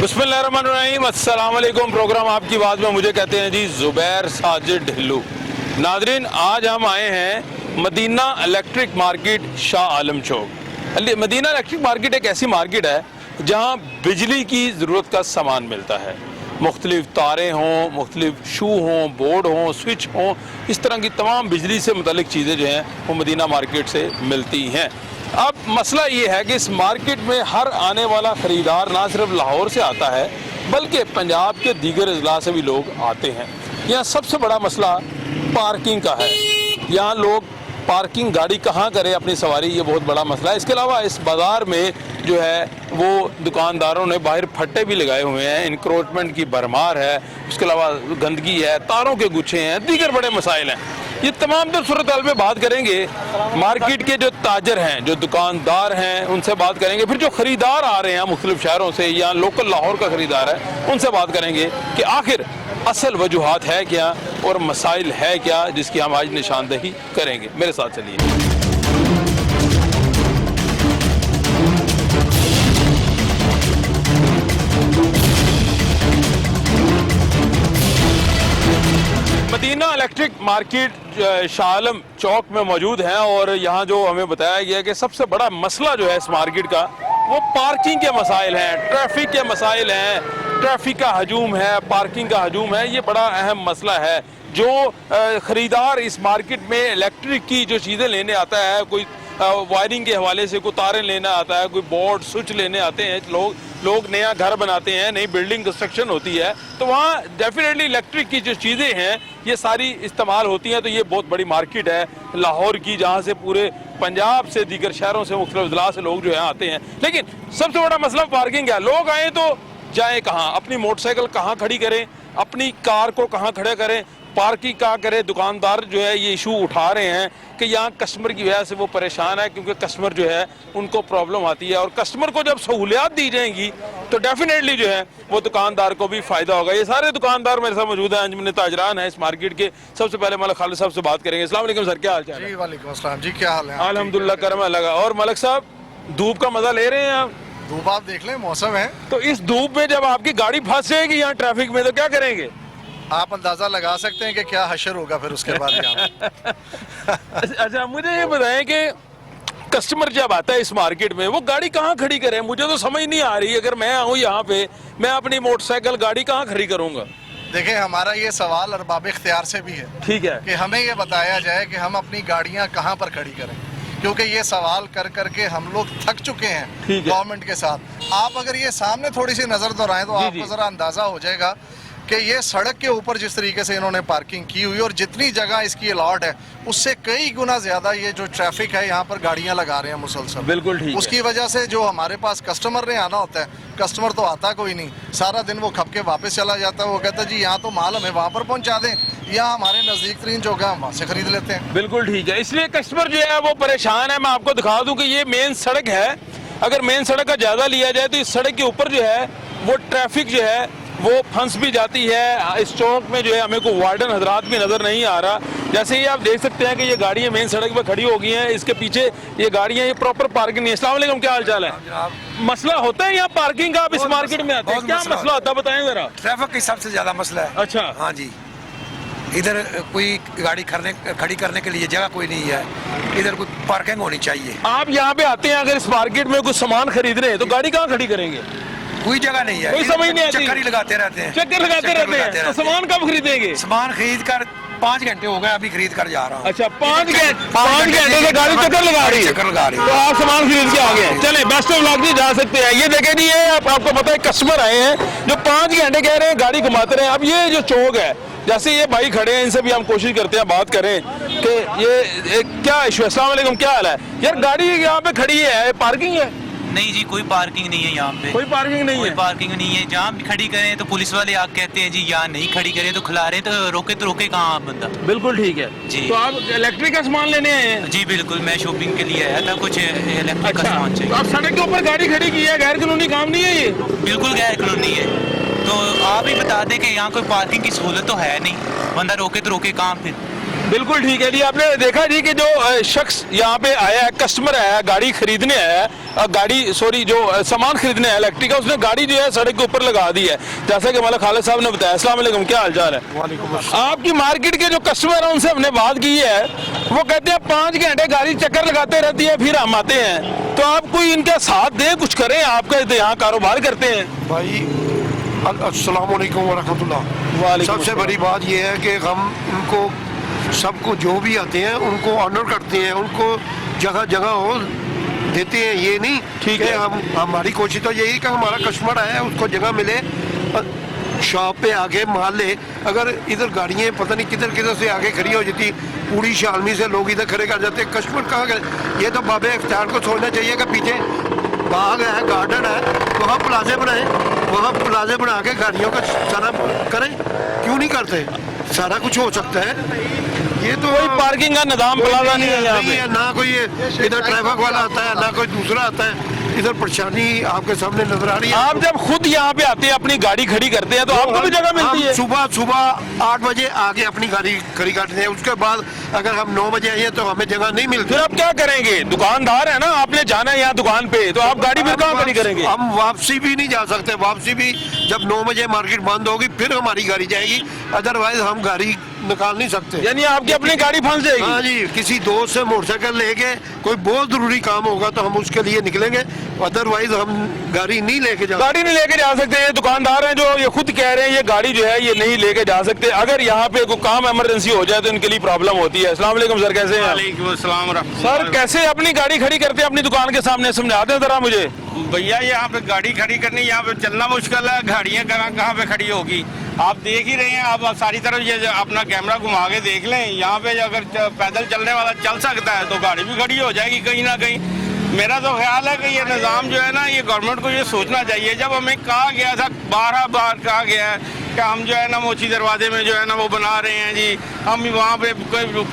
बिस्मिल्लाहिर्रहमानिर्रहीम, अस्सलाम वालेकुम। प्रोग्राम आपकी बात में मुझे कहते हैं जी ज़ुबैर साजिद ढिल्लू। नादरीन, आज हम आए हैं Medina electric market, Shah Alam चौक। मदीना इलेक्ट्रिक मार्केट एक ऐसी मार्केट है जहां बिजली की ज़रूरत का सामान मिलता है। मुख्तलिफ तारें हों, मुख्तलिफ शू हों, बोर्ड हों, स्विच हों, इस तरह की तमाम बिजली से मुतल्लिक चीज़ें जो हैं वो मदीना मार्केट से मिलती हैं। अब मसला ये है कि इस मार्केट में हर आने वाला ख़रीदार ना सिर्फ लाहौर से आता है बल्कि पंजाब के दीगर अजला से भी लोग आते हैं। यहाँ सबसे बड़ा मसला पार्किंग का है। यहाँ लोग पार्किंग गाड़ी कहाँ करें अपनी सवारी, ये बहुत बड़ा मसला है। इसके अलावा इस बाज़ार में जो है वो दुकानदारों ने बाहर फट्टे भी लगाए हुए हैं, इंक्रोचमेंट की भरमार है, उसके अलावा गंदगी है, तारों के गुच्छे हैं, दीगर बड़े मसाइल हैं। ये तमाम तर सूरत हाल में बात करेंगे। मार्केट के जो ताजर हैं, जो दुकानदार हैं, उनसे बात करेंगे। फिर जो ख़रीदार आ रहे हैं मुख्तलिफ शहरों से या लोकल लाहौर का ख़रीदार है, उनसे बात करेंगे कि आखिर असल वजूहात है क्या और मसाइल है क्या, जिसकी हम आज निशानदही करेंगे। मेरे साथ चलिए। Medina electric market Shah Alam चौक में मौजूद हैं और यहाँ जो हमें बताया गया कि सबसे बड़ा मसला जो है इस मार्केट का वो पार्किंग के मसाइल हैं, ट्रैफिक के मसाइल हैं। ट्रैफिक का हजूम है, पार्किंग का हजूम है, ये बड़ा अहम मसला है। जो ख़रीदार इस मार्केट में इलेक्ट्रिक की जो चीज़ें लेने आता है, कोई वायरिंग के हवाले से कोई तारें लेना आता है, कोई बोर्ड स्विच लेने आते हैं, लोग नया घर बनाते हैं, नई बिल्डिंग कंस्ट्रक्शन होती है, तो वहाँ डेफिनेटली इलेक्ट्रिक की जो चीज़ें हैं ये सारी इस्तेमाल होती हैं। तो ये बहुत बड़ी मार्केट है लाहौर की, जहाँ से पूरे पंजाब से दीगर शहरों से मुख्तलिफ अजला से लोग जो है आते हैं। लेकिन सबसे बड़ा मसला पार्किंग है। लोग आए तो जाएँ कहाँ, अपनी मोटरसाइकिल कहाँ खड़ी करें, अपनी कार को कहाँ खड़ा करें, पार्किंग कहाँ करें। दुकानदार जो है ये इशू उठा रहे हैं कि यहाँ कस्टमर की वजह से वो परेशान है, क्योंकि कस्टमर जो है उनको प्रॉब्लम आती है और कस्टमर को जब सहूलियात दी जाएंगी तो डेफिनेटली जो है वो दुकानदार को भी फ़ायदा होगा। ये सारे दुकानदार मेरे साथ मौजूद हैं, अंजुमन ताजरान है इस मार्केट के। सबसे पहले मलिक खालिद साहब से बात करेंगे। अस्सलाम वालेकुम सर, क्या हाल चाल है? जी वालेकुम अस्सलाम जी, क्या हाल है? अल्हम्दुलिल्लाह, करम लगा। और मलिक साहब, धूप का मज़ा ले रहे हैं आप? धूप आप देख लें, मौसम है। तो इस धूप में जब आपकी गाड़ी फंस जाएगी यहाँ ट्रैफिक में तो क्या करेंगे? आप अंदाजा लगा सकते हैं कि क्या हशर होगा फिर उसके बाद यहाँ। अच्छा, मुझे ये बताएं कि कस्टमर जब आता है इस मार्केट में वो गाड़ी कहाँ खड़ी करे? मुझे तो समझ नहीं आ रही। अगर मैं आऊँ यहाँ पे, मैं अपनी मोटरसाइकिल गाड़ी कहाँ खड़ी करूँगा? देखिए, हमारा ये सवाल अरबाब इख्तियार से भी है, ठीक है, कि हमें ये बताया जाए कि हम अपनी गाड़ियाँ कहाँ पर खड़ी करें, क्योंकि ये सवाल कर करके हम लोग थक चुके हैं गवर्नमेंट के साथ। आप अगर ये सामने थोड़ी सी नजर दोहराएं तो आपको जरा अंदाजा हो जाएगा कि ये सड़क के ऊपर जिस तरीके से इन्होंने पार्किंग की हुई और जितनी जगह इसकी अलॉट है उससे कई गुना ज्यादा ये जो ट्रैफिक है यहाँ पर गाड़ियाँ लगा रहे हैं मुसलसल। बिल्कुल ठीक। उसकी वजह से जो हमारे पास कस्टमर ने आना होता है, कस्टमर तो आता कोई नहीं, सारा दिन वो खप के वापस चला जाता है। वो कहता है जी यहाँ तो माल हमें वहाँ पर पहुँचा दें, या हमारे नज़दीक तरीन जगह हम वहाँ से खरीद लेते हैं। बिल्कुल ठीक है, इसलिए कस्टमर जो है वो परेशान है। मैं आपको दिखा दूँ कि ये मेन सड़क है। अगर मेन सड़क का जायजा लिया जाए तो इस सड़क के ऊपर जो है वो ट्रैफिक जो है वो फंस भी जाती है। इस चौक में जो है हमें को वार्डन हजरात भी नज़र नहीं आ रहा। जैसे ये आप देख सकते हैं कि ये गाड़ियाँ मेन सड़क पर खड़ी हो गई हैं, इसके पीछे ये गाड़ियाँ, ये प्रॉपर पार्किंग नहीं है। अस्सलाम वालेकुम, क्या हाल चाल है? मसला होता है यहाँ पार्किंग का? आप इस मार्केट में आते हैं, क्या मसला होता है बताएं जरा। ट्रैफिक की सबसे ज्यादा मसला है। अच्छा, हाँ जी, इधर कोई गाड़ी खड़ी करने के लिए जगह कोई नहीं है, इधर कोई पार्किंग होनी चाहिए। आप यहाँ पे आते हैं, अगर इस मार्केट में कुछ सामान खरीद रहे हैं तो गाड़ी कहाँ खड़ी करेंगे? कोई जगह नहीं है, कोई समझ नहीं आती। चक्कर ही लगाते रहते हैं, चक्कर लगाते रहते हैं। तो सामान कब खरीदेंगे? सामान खरीद कर 5 घंटे हो गए, अभी खरीद कर जा रहा हूँ। अच्छा, 5 घंटे से गाड़ी चक्कर लगा रही है। तो आप सामान खरीद के आ गए हैं। चले, बेस्ट ऑफ लक, जा सकते हैं। ये देखे नहीं है, आपको पता है कस्टमर आए हैं जो 5 घंटे कह रहे हैं गाड़ी घुमाते रहे। अब ये जो चौक है, जैसे ये भाई खड़े हैं, इनसे भी हम कोशिश करते हैं बात करें कि ये क्या इशू है। अस्सलाम वालेकुम, क्या हाल है? यार गाड़ी यहाँ पे खड़ी है, पार्किंग है? नहीं जी, कोई पार्किंग नहीं है यहाँ पे। कोई पार्किंग नहीं है? कोई पार्किंग नहीं है। जहाँ भी खड़ी करें तो पुलिस वाले आके कहते हैं जी यहाँ नहीं खड़ी करें, तो खिला रहे, तो रोके कहाँ बंदा। बिल्कुल ठीक है जी। तो आप इलेक्ट्रिक का सामान लेने आए हैं? जी बिल्कुल, मैं शॉपिंग के लिए आया था, कुछ इलेक्ट्रिक का सामान चाहिए। तो आप सड़क के ऊपर गाड़ी खड़ी की है, गैर कानूनी काम नहीं है ये? बिल्कुल गैर कानूनी है। तो आप ही बता दें कि यहाँ कोई पार्किंग की सहूलत तो है नहीं, बंदा रोके तो रोके कहाँ फिर। बिल्कुल ठीक है जी। आपने देखा जी कि जो शख्स यहाँ पे आया है, कस्टमर आया है, गाड़ी खरीदने आया है, जो सामान खरीदने आया इलेक्ट्रिक का, उसने गाड़ी जो है सड़क के ऊपर लगा दी है, जैसा कि हमारे खालिद साहब ने बताया। अस्सलाम वालेकुम, क्या हाल चाल है? आपकी मार्केट के जो कस्टमर है उनसे हमने बात की है, वो कहते हैं 5 घंटे गाड़ी चक्कर लगाते रहती है, फिर हम आते हैं। तो आप कोई इनका साथ दें, कुछ करें, आपका यहाँ कारोबार करते हैं। भाई अस्सलाम वालेकुम वरहमतुल्लाह। सबसे बड़ी बात यह है कि हम उनको सबको जो भी आते हैं उनको ऑनर करते हैं, उनको जगह जगह हो देते हैं। ये नहीं ठीक कि है। हम हमारी कोशिश तो यही कि हमारा कस्टमर आया है उसको जगह मिले, शॉप पे आके माल ले। अगर इधर गाड़ियाँ पता नहीं किधर किधर से आगे खड़ी हो जाती, पूरी शालमी से लोग इधर खड़े कर जाते, कस्टमर कहाँ गए? ये तो बाबे इफ्तार को सोचना चाहिए कि पीछे बाग है, गार्डन है, वहाँ प्लाजे बनाए, वहाँ प्लाजे बना के गाड़ियों का सारा करें। क्यों नहीं करते? सारा कुछ हो सकता है। ये तो कोई पार्किंग का निजाम प्लाजा नहीं है यहाँ नहीं पे। है, ना कोई इधर ट्रैफिक वाला आता है, ना कोई दूसरा आता है। इधर परेशानी आपके सामने नजर आ रही है। आप जब खुद यहाँ पे आते हैं, अपनी गाड़ी खड़ी करते हैं, तो आपको भी जगह मिलती है? सुबह 8 बजे आके अपनी गाड़ी खड़ी करते हैं, उसके बाद अगर हम 9 बजे आए तो हमें जगह नहीं मिलती। फिर आप क्या करेंगे? दुकानदार है ना, आपने जाना है यहाँ दुकान पे, तो आप गाड़ी फिर कहाँ खड़ी करेंगे? हम वापसी भी नहीं जा सकते। वापसी भी जब 9 बजे मार्केट बंद होगी फिर हमारी गाड़ी जाएगी, अदरवाइज हम गाड़ी निकाल नहीं सकते। यानी आपकी अपनी गाड़ी फंस जाएगी? हाँ जी, किसी दोस्त से मोटरसाइकिल लेके कोई बहुत जरूरी काम होगा तो हम उसके लिए निकलेंगे, अदरवाइज हम गाड़ी नहीं लेके जा गाड़ी नहीं लेके जा सकते। ये दुकानदार हैं जो ये खुद कह रहे हैं ये गाड़ी जो है ये नहीं लेके जा सकते। अगर यहाँ पे कोई काम इमरजेंसी हो जाए तो इनके लिए प्रॉब्लम होती है। अस्सलाम वालेकुम सर, कैसे हैं? वालेकुम अस्सलाम सर कैसे अपनी गाड़ी खड़ी करते हैं अपनी दुकान के सामने, समझा दें जरा मुझे। भैया यहाँ पे गाड़ी खड़ी करनी, यहाँ पे चलना मुश्किल है, गाड़ियाँ कहाँ कहाँ पे खड़ी होगी आप देख ही रहे हैं। आप सारी तरफ ये अपना कैमरा घुमा के देख लें, यहाँ पे अगर पैदल चलने वाला चल सकता है तो गाड़ी भी खड़ी हो जाएगी कहीं ना कहीं। मेरा तो ख्याल है कि ये निज़ाम जो है ना, ये गवर्नमेंट को ये सोचना चाहिए। जब हमें कहा गया था, 12 बार कहा गया है कि हम जो है ना मोची दरवाजे में जो है ना वो बना रहे हैं जी, हम वहाँ पे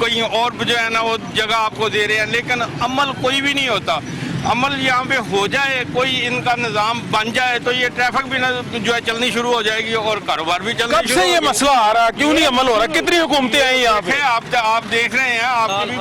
कहीं और जो है ना वो जगह आपको दे रहे हैं, लेकिन अमल कोई भी नहीं होता। अमल यहाँ पे हो जाए, कोई इनका निज़ाम बन जाए तो ये ट्रैफिक भी जो है चलनी शुरू हो जाएगी और कारोबार भी चलना। कब से ये मसला आ रहा है, क्यों नहीं अमल हो रहा? कितनी हुकूमतें आई यहाँ पे? आप देख रहे हैं, आपकी भी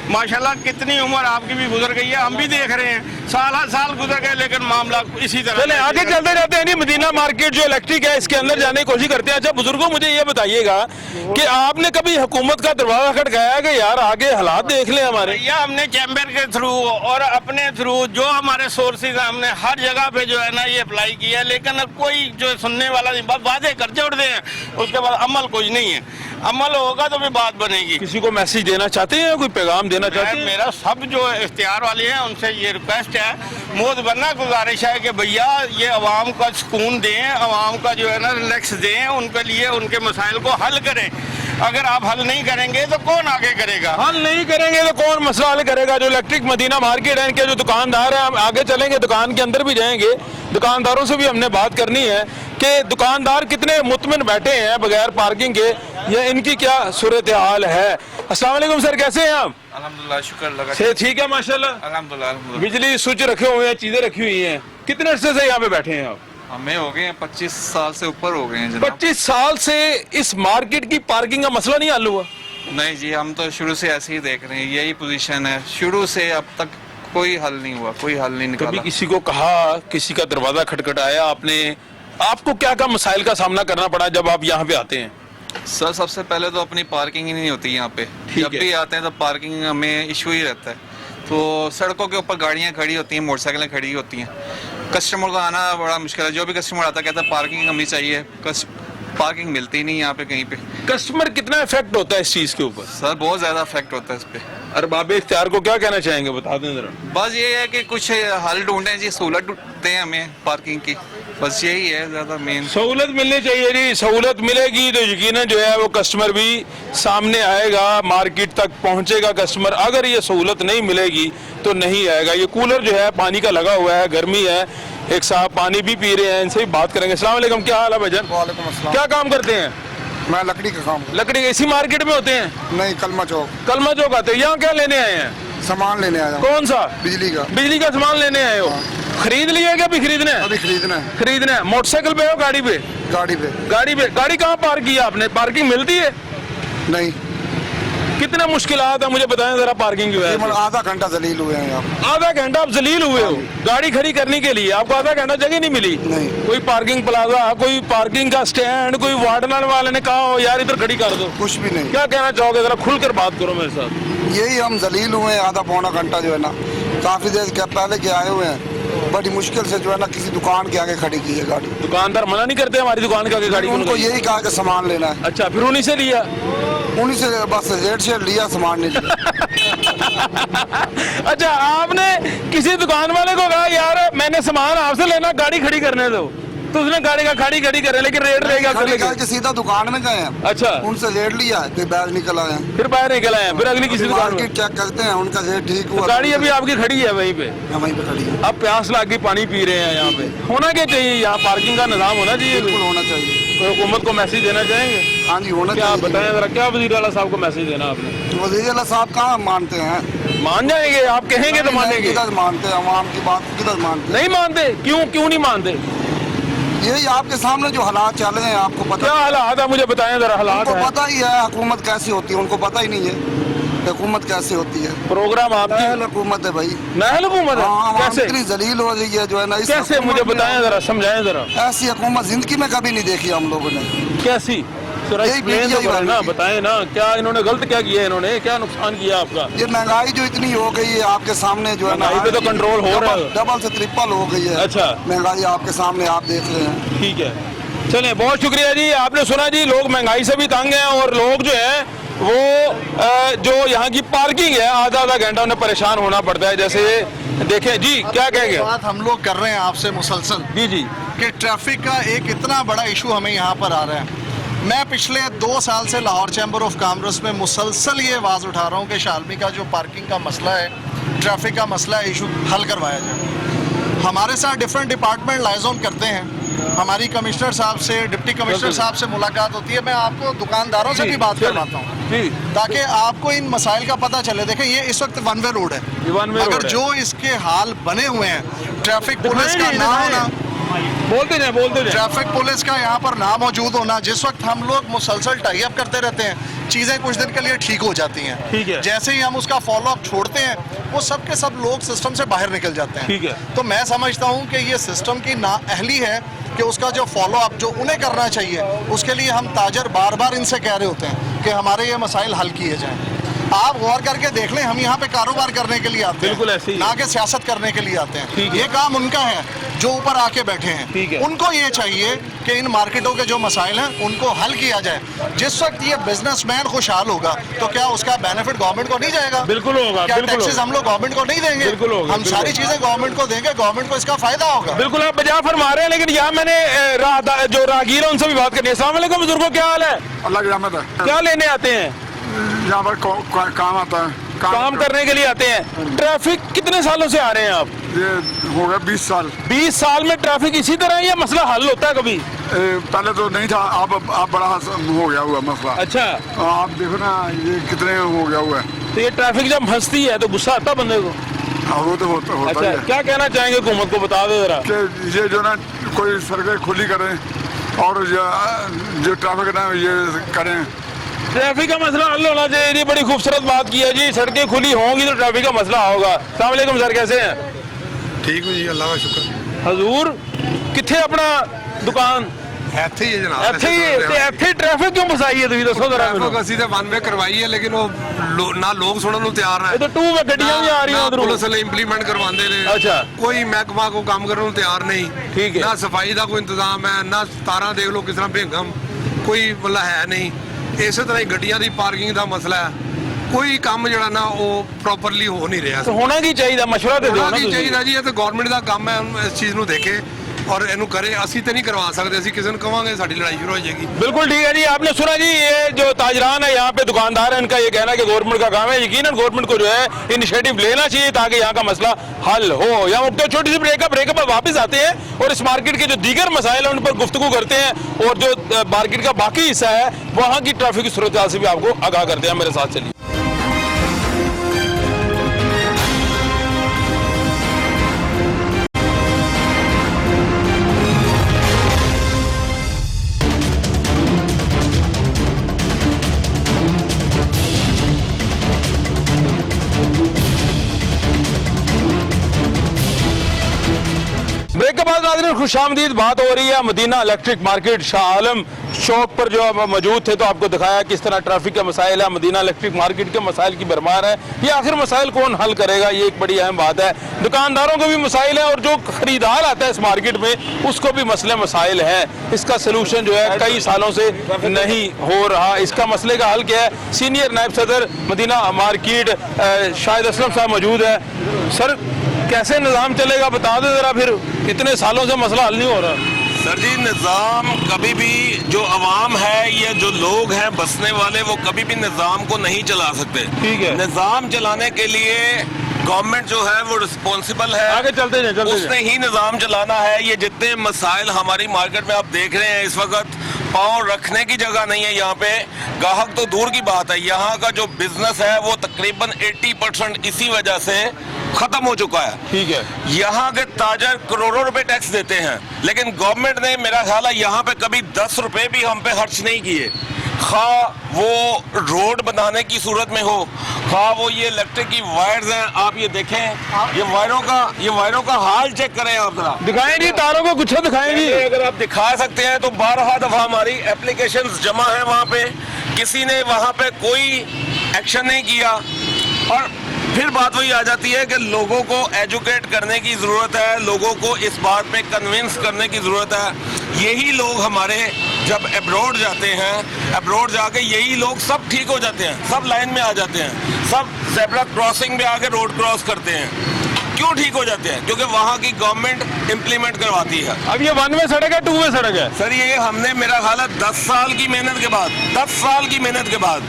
माशाल्लाह कितनी उम्र आपकी भी गुजर गई है, हम भी देख रहे हैं, साल गुजर गए, लेकिन मामला इसी तरह। चले आगे चलते रहते हैं। मदीना मार्केट जो इलेक्ट्रिक है इसके अंदर जाने की कोशिश करते हैं। अच्छा बुजुर्गों, मुझे ये बताइएगा कि आपने कभी हुकूमत का दरवाजा खटकाया कि यार आगे हालात देख ले हमारे? या हमने चैम्बर के थ्रू और अपने थ्रू जो हमारे सोर्सेज हैं, हमने हर जगह पे जो है ना ये अप्लाई किया है, लेकिन कोई जो सुनने वाला नहीं, बस वादे कर जोड़ते हैं, उसके बाद अमल कुछ नहीं है। अमल होगा तो भी बात बनेगी। किसी को मैसेज देना चाहते हैं, कोई पैगाम देना चाहते हैं? मेरा सब जो इख्तियार वाले हैं उनसे ये रिक्वेस्ट है, मोदबन्ना गुजारिश है कि भैया ये अवाम का सुकून दें, अवाम का जो है ना रिलैक्स दें, उनके लिए उनके मसाइल को हल करें। अगर आप हल नहीं करेंगे तो कौन आगे करेगा? हल नहीं करेंगे तो कौन मसला हल करेगा? जो इलेक्ट्रिक मदीना मार्केट है, इनके जो दुकानदार हैं, हम आगे चलेंगे, दुकान के अंदर भी जाएंगे, दुकानदारों से भी हमने बात करनी है कि दुकानदार कितने मुतमिन बैठे हैं बगैर पार्किंग के, या इनकी क्या सूरत हाल है। अस्सलाम वालेकुम सर, कैसे हैं आप? अल्हम्दुलिल्लाह, शुक्र लगा। से ठीक है माशाल्लाह। अल्हम्दुलिल्लाह। बिजली स्विच रखे हुए हैं, चीजें रखी हुई हैं। कितने अरसे से यहाँ पे बैठे हैं आप? हमें हो गए हैं 25 साल से ऊपर हो गए हैं जनाब। 25 साल से इस मार्केट की पार्किंग का मसला नहीं हल हुआ? नहीं जी, हम तो शुरू से ऐसे ही देख रहे हैं, यही पोजीशन है, शुरू से अब तक कोई हल नहीं हुआ, कोई हल नहीं कभी निकाला। किसी को कहा, किसी का दरवाजा खटखटाया आपने? आपको क्या क्या मसाइल का सामना करना पड़ा जब आप यहाँ पे आते हैं? सर सबसे पहले तो अपनी पार्किंग ही नहीं होती यहाँ पे। जब भी आते हैं तो पार्किंग में इशू ही रहता है। तो सड़कों के ऊपर गाड़ियाँ खड़ी होती हैं, मोटरसाइकिलें खड़ी होती हैं, कस्टमर का आना बड़ा मुश्किल है। जो भी कस्टमर आता है कहता है पार्किंग हमें चाहिए, पार्किंग मिलती नहीं यहाँ पे कहीं पे। कस्टमर कितना इफेक्ट होता है इस चीज के ऊपर? सर बहुत ज्यादा इफेक्ट होता है इस पे। अरबाब इख्तियार को क्या कहना चाहेंगे, बता दें जरा। बस ये है कि कुछ हल ढूंढें जी, सहूलत दें हमें पार्किंग की, बस यही है ज्यादा मेन। सहूलत मिलनी चाहिए जी, सहूलत मिलेगी तो यकीनन जो है वो कस्टमर भी सामने आएगा, मार्केट तक पहुंचेगा कस्टमर। अगर ये सहूलत नहीं मिलेगी तो नहीं आएगा। ये कूलर जो है पानी का लगा हुआ है, गर्मी है, एक साहब पानी भी पी रहे हैं, इनसे भी बात करेंगे। अस्सलाम वालेकुम, क्या हाल है भाईजान? वालेकुम अस्सलाम। क्या काम करते हैं? मैं लकड़ी का काम करता लकड़ी इसी मार्केट में होते हैं? हूं। नहीं, कलमा चौक कलमा चौक आते हैं। यहाँ क्या लेने आए हैं? सामान लेने आया हूं। कौन सा? बिजली का। बिजली का सामान लेने आए हो? खरीद लिया क्या? अभी खरीदना है? अभी खरीदना है। खरीदना है। मोटरसाइकिल पे हो, गाड़ी पे? गाड़ी पे। गाड़ी पे। गाड़ी कहाँ पार्क किया आपने? पार्किंग मिलती है? नहीं, कितना मुश्किलात है मुझे बताएं जरा पार्किंग की वजह तकरीबन से। आधा घंटा जलील हुए हैं यहाँ। आधा घंटा आप जलील हुए हो गाड़ी खड़ी करने के लिए, आपको आधा घंटा जगह नहीं मिली? नहीं। कोई पार्किंग प्लाजा, कोई पार्किंग का स्टैंड, कोई वार्डन वाले ने कहा हो यार इधर खड़ी कर दो? कुछ भी नहीं। क्या कहना चाहोगे, जरा खुलकर बात करो मेरे साथ। यही हम जलील हुए हैं, आधा पौना घंटा जो है ना, काफी देर के पहले के आए हुए हैं, बड़ी मुश्किल से जो है ना किसी दुकान के आगे खड़ी की है गाड़ी। दुकानदार मना नहीं करते हमारी दुकान के आगे गाड़ी क्यों उनको लगाई? यही कहा कि सामान लेना है, अच्छा, फिर उन्हीं से लिया? उन्हीं से बस रेट शेट लिया, सामान नहीं लिया। अच्छा, आपने किसी दुकान वाले को कहा यार मैंने सामान आपसे लेना, गाड़ी खड़ी करने दो, तो उसने गाड़ी का खड़ी करे लेकिन रेट लेगा खड़ी करके सीधा दुकान में गए हैं, अच्छा, उनसे रेट लिया है, फिर बैग निकल आए हैं, फिर बाहर निकल आए हैं, फिर अगली किसी दुकान में मार्केट चेक करते हैं, उनका रेट ठीक तो हुआ। गाड़ी अभी आपकी खड़ी है वहीं पे, वहीं पे खड़ी है। आप प्यास लाग के पानी पी रहे हैं यहाँ पे। होना क्या चाहिए यहाँ, पार्किंग का निजाम होना चाहिए, बिल्कुल होना चाहिए। तो हुकूमत को मैसेज देना चाहेंगे? हाँ जी, होना क्या चाहिए। बताएं जरा, क्या वज़ीर आला साहब को मैसेज देना आपने? वज़ीर आला साहब कहाँ मानते हैं? मान जाएंगे, आप कहेंगे तो मानेंगे? किधर मानते हैं, आवाम की बात किधर मानते हैं? नहीं मानते, क्यों नहीं मानते? यही आपके सामने जो हालात चल रहे हैं, आपको पता क्या हालात है मुझे बताएं जरा, हालात उनको है? पता ही है हुकूमत कैसी होती है, उनको पता ही नहीं है हुकूमत कैसी होती है। प्रोग्राम आपकी नाहल हुकूमत है भाई, नाहल हुकूमत है? हाँ, आवाम कैसे इतनी जलील हो रही है जो है ना, इस कैसे हुकूमत मुझे में बताएं जरा, समझाएं जरा, ऐसी हुकूमत जिंदगी में कभी नहीं देखी हम लोगों ने। कैसी? जरा यही एक्सप्लेन तो मीडिया करें ना, वाली। बताएं ना, क्या इन्होंने गलत क्या किया, इन्होंने क्या नुकसान किया आपका? ये महंगाई जो इतनी हो गई है आपके सामने जो है ना, महंगाई पे तो कंट्रोल हो रहा है। डबल से ट्रिपल हो गई है। अच्छा। महंगाई आपके सामने आप देख रहे हैं। ठीक है, चलें, बहुत शुक्रिया जी। आपने सुना जी, लोग महंगाई से भी तंग हैं और लोग जो है वो जो यहाँ की पार्किंग है आधा घंटा उन्हें परेशान होना पड़ता है। जैसे देखें जी, क्या कहेंगे? बात हम लोग कर रहे हैं आपसे मुसलसल जी जी, कि ट्रैफिक का एक इतना बड़ा इशू हमें यहाँ पर आ रहा है। मैं पिछले 2 साल से लाहौर चैम्बर ऑफ कॉमर्स में मुसलसल ये आवाज़ उठा रहा हूँ कि शालमी का जो पार्किंग का मसला है, ट्रैफिक का मसला है, इशू हल करवाया जाए। हमारे साथ डिफरेंट डिपार्टमेंट लाइजॉन करते हैं, हमारी कमिश्नर साहब से, डिप्टी कमिश्नर साहब से मुलाकात होती है। मैं आपको दुकानदारों से भी बात करवाता हूँ ताकि आपको इन मसाइल का पता चले। देखें, ये इस वक्त वन वे रोड है, अगर जो इसके हाल बने हुए हैं, ट्रैफिक पुलिस का ना होना, बोलते जाए ट्रैफिक पुलिस का यहाँ पर ना मौजूद होना, जिस वक्त हम लोग मुसलसल टाई अप करते रहते हैं, चीज़ें कुछ दिन के लिए ठीक हो जाती हैं, ठीक है। जैसे ही हम उसका फॉलो अप छोड़ते हैं वो सब के सब लोग सिस्टम से बाहर निकल जाते हैं। ठीक है। तो मैं समझता हूँ कि ये सिस्टम की नाअहली है कि उसका जो फॉलो अप जो उन्हें करना चाहिए, उसके लिए हम ताजर बार बार इनसे कह रहे होते हैं कि हमारे ये मसाइल हल किए जाएं। आप गौर करके देख लें, हम यहाँ पे कारोबार करने के लिए आते हैं, बिल्कुल ऐसे ही, ना कि सियासत करने के लिए आते ठीक हैं। है। ये काम उनका है जो ऊपर आके बैठे ठीक है। हैं, उनको ये चाहिए कि इन मार्केटों के जो मसाइल हैं उनको हल किया जाए। जिस वक्त ये बिजनेसमैन खुशहाल होगा तो क्या उसका बेनिफिट गवर्नमेंट को नहीं जाएगा? बिल्कुल होगा, क्या बिल्कुल टैक्सेस होगा। हम लोग गवर्नमेंट को नहीं देंगे? बिल्कुल होगा, हम सारी चीजें गवर्नमेंट को देंगे, गवर्नमेंट को इसका फायदा होगा। बिल्कुल आप बजा फरमा रहे हैं, लेकिन यहाँ मैंने जो राहगीर है उनसे भी बात करनी है। अस्सलाम वालेकुम बुजुर्गों, क्या हाल है? अल्लाह की रहमत है। क्या लेने आते हैं? यहाँ पर काम आता है, काम करने के लिए आते हैं। ट्रैफिक कितने सालों से आ रहे हैं आप? ये हो गया 20 साल। 20 साल में ट्रैफिक इसी तरह है या मसला हल होता है कभी? पहले तो नहीं था, अब बड़ा हो गया हुआ मसला। अच्छा, आप देखो ना ये कितने हो गया हुआ है। तो ये ट्रैफिक जब फंसती है तो गुस्सा आता है बंदे को? वो तो होता अच्छा, है क्या कहना चाहेंगे हुकूमत को, बता दो जरा। कि ये जो ना कोई सड़कें खुली करें और जो ट्रैफिक ना ये करें। ट्रैफिक का मसला हल होना चाहिए जी, बड़ी खूबसूरत बात की है जी। सड़कें खुली होंगी तो ट्रैफिक का मसला होगा। अस्सलाम वालेकुम सर, कैसे हैं? ठीक है जी, अल्लाह का शुक्र। हजूर किथे अपना दुकान? ਇੱਥੇ ਹੀ ਹੈ ਜਨਾਬ। ਇੱਥੇ ਹੀ ਤੇ ਇੱਥੇ ਟ੍ਰੈਫਿਕ ਕਿਉਂ ਫਸਾਈ ਹੈ ਤੁਸੀਂ ਦੱਸੋ ਜ਼ਰਾ ਮੈਨੂੰ। ਅਸੀਂ ਤਾਂ ਵਨ ਵੇ ਕਰਵਾਈ ਹੈ ਲੇਕਿਨ ਉਹ ਨਾ ਲੋਕ ਸੁਣਨ ਨੂੰ ਤਿਆਰ ਇਹ ਤਾਂ 2 ਵੇ ਗੱਡੀਆਂ ਵੀ ਆ ਰਹੀਆਂ ਉਧਰੋਂ। ਪੁਲਿਸ ਵਾਲੇ ਇੰਪਲੀਮੈਂਟ ਕਰਵਾਉਂਦੇ ਨੇ। ਅੱਛਾ। ਕੋਈ ਮਹਿਕਮਾ ਕੋ ਕੰਮ ਕਰਨ ਨੂੰ ਤਿਆਰ ਨਹੀਂ। ਠੀਕ ਹੈ। ਨਾ ਸਫਾਈ ਦਾ ਕੋਈ ਇੰਤਜ਼ਾਮ ਹੈ, ਨਾ ਤਾਰਾਂ ਦੇਖ ਲਓ ਕਿਸ ਤਰ੍ਹਾਂ ਭੇਗਮ, ਕੋਈ ਮਤਲਬ ਹੈ ਨਹੀਂ। ਇਸੇ ਤਰ੍ਹਾਂ ਹੀ ਗੱਡੀਆਂ ਦੀ ਪਾਰਕਿੰਗ ਦਾ ਮਸਲਾ ਹੈ, ਕੋਈ ਕੰਮ ਜਿਹੜਾ ਨਾ ਉਹ ਪ੍ਰੋਪਰਲੀ ਹੋ ਨਹੀਂ ਰਿਹਾ। ਹੋਣਾ ਕੀ ਚਾਹੀਦਾ, ਮਸ਼ਵਰਾ ਦੇ ਦਿਓ ਹੋਣਾ ਨਾ ਕੀ ਤੁਸੀਂ। ਚਾਹੀਦਾ ਜੀ, ਇਹ ਤਾਂ ਗਵਰਨਮੈਂਟ ਦਾ ਕੰਮ ਹੈ ਇਸ ਚੀਜ਼ ਨੂੰ ਦੇਖੇ और ਇਹਨੂੰ करे। ਅਸੀਂ ਤੇ नहीं करवा सकते, ਅਸੀਂ ਕਿਸੇ ਨੂੰ ਕਵਾਂਗੇ ਸਾਡੀ लड़ाई शुरू हो जाएगी। बिल्कुल ठीक है जी, आपने सुना जी, ये जो ताजरान है यहाँ पे दुकानदार है, इनका ये कहना है कि गवर्नमेंट का काम है। यकीनन गवर्नमेंट को जो है इनिशिएटिव लेना चाहिए ताकि यहाँ का मसला हल हो। यहाँ तो छोटी सी ब्रेकअप पर वापस आते हैं और इस मार्केट के जो दीगर मसाइल हैं उन पर गुफ्तगू करते हैं और जो मार्केट का बाकी हिस्सा है वहाँ की ट्रैफिक की सूरत से भी आपको आगाह करते हैं। मेरे साथ चलिए। ब्रेक के बाद नाज़रीन खुशामदीद बात हो रही है Medina electric market Shah Alam चौक पर जो आप मौजूद थे तो आपको दिखाया किस तरह ट्रैफिक के मसाइल है, मदीना इलेक्ट्रिक मार्केट के मसाइल की भरमार है। ये आखिर मसाइल कौन हल करेगा, ये एक बड़ी अहम बात है। दुकानदारों को भी मसाइल है और जो खरीदार आता है इस मार्केट में उसको भी मसले मसाइल हैं। इसका सलूशन जो है कई सालों से नहीं हो रहा। इसका मसले का हल क्या है? सीनियर नायब सदर मदीना मार्केट शाहिद असलम साहब मौजूद है। सर कैसे निज़ाम चलेगा बता दो ज़रा, फिर इतने सालों से मसला हल नहीं हो रहा। सर जी, निज़ाम कभी भी जो अवाम है या जो लोग हैं बसने वाले वो कभी भी निज़ाम को नहीं चला सकते। ठीक है। निज़ाम चलाने के लिए गवर्नमेंट जो है वो रिस्पॉन्सिबल है, आगे चलते जाए उसने ही निज़ाम चलाना है। ये जितने मसाइल हमारी मार्केट में आप देख रहे हैं इस वक्त, पाँव रखने की जगह नहीं है यहाँ पे। गाहक तो दूर की बात है, यहाँ का जो बिजनेस है वो तकरीबन 80% इसी वजह से खत्म हो चुका है। ठीक है। यहाँ के ताजर करोड़ों रुपए टैक्स देते हैं, लेकिन गवर्नमेंट ने मेरा ख्याल है यहाँ पे कभी 10 रुपए भी हम पे खर्च नहीं किए। खा वो रोड बनाने की सूरत में हो, खा वो ये इलेक्ट्रिक की वायर्स हैं, आप ये देखें, ये वायरों का हाल चेक करें आप जरा। दिखाएं जी, तारों को कुछ दिखाएं जी। अगर आप दिखा सकते हैं तो 12 दफा हमारी एप्लीकेशंस जमा है वहाँ पे, किसी ने वहाँ पे कोई एक्शन नहीं किया। और फिर बात वही आ जाती है कि लोगों को एजुकेट करने की ज़रूरत है, लोगों को इस बात पे कन्विंस करने की ज़रूरत है। यही लोग हमारे जब अब्रॉड जाते हैं, अब्रॉड जाके यही लोग सब ठीक हो जाते हैं, सब लाइन में आ जाते हैं, सब ज़ेब्रा क्रॉसिंग पे आके रोड क्रॉस करते हैं। क्यों ठीक हो जाते हैं? क्योंकि वहाँ की गवर्नमेंट इम्प्लीमेंट करवाती है। अब ये 1 वे सड़क है 2 वे सड़क है? सर ये हमने मेरा ख्याल है 10 साल की मेहनत के बाद, 10 साल की मेहनत के बाद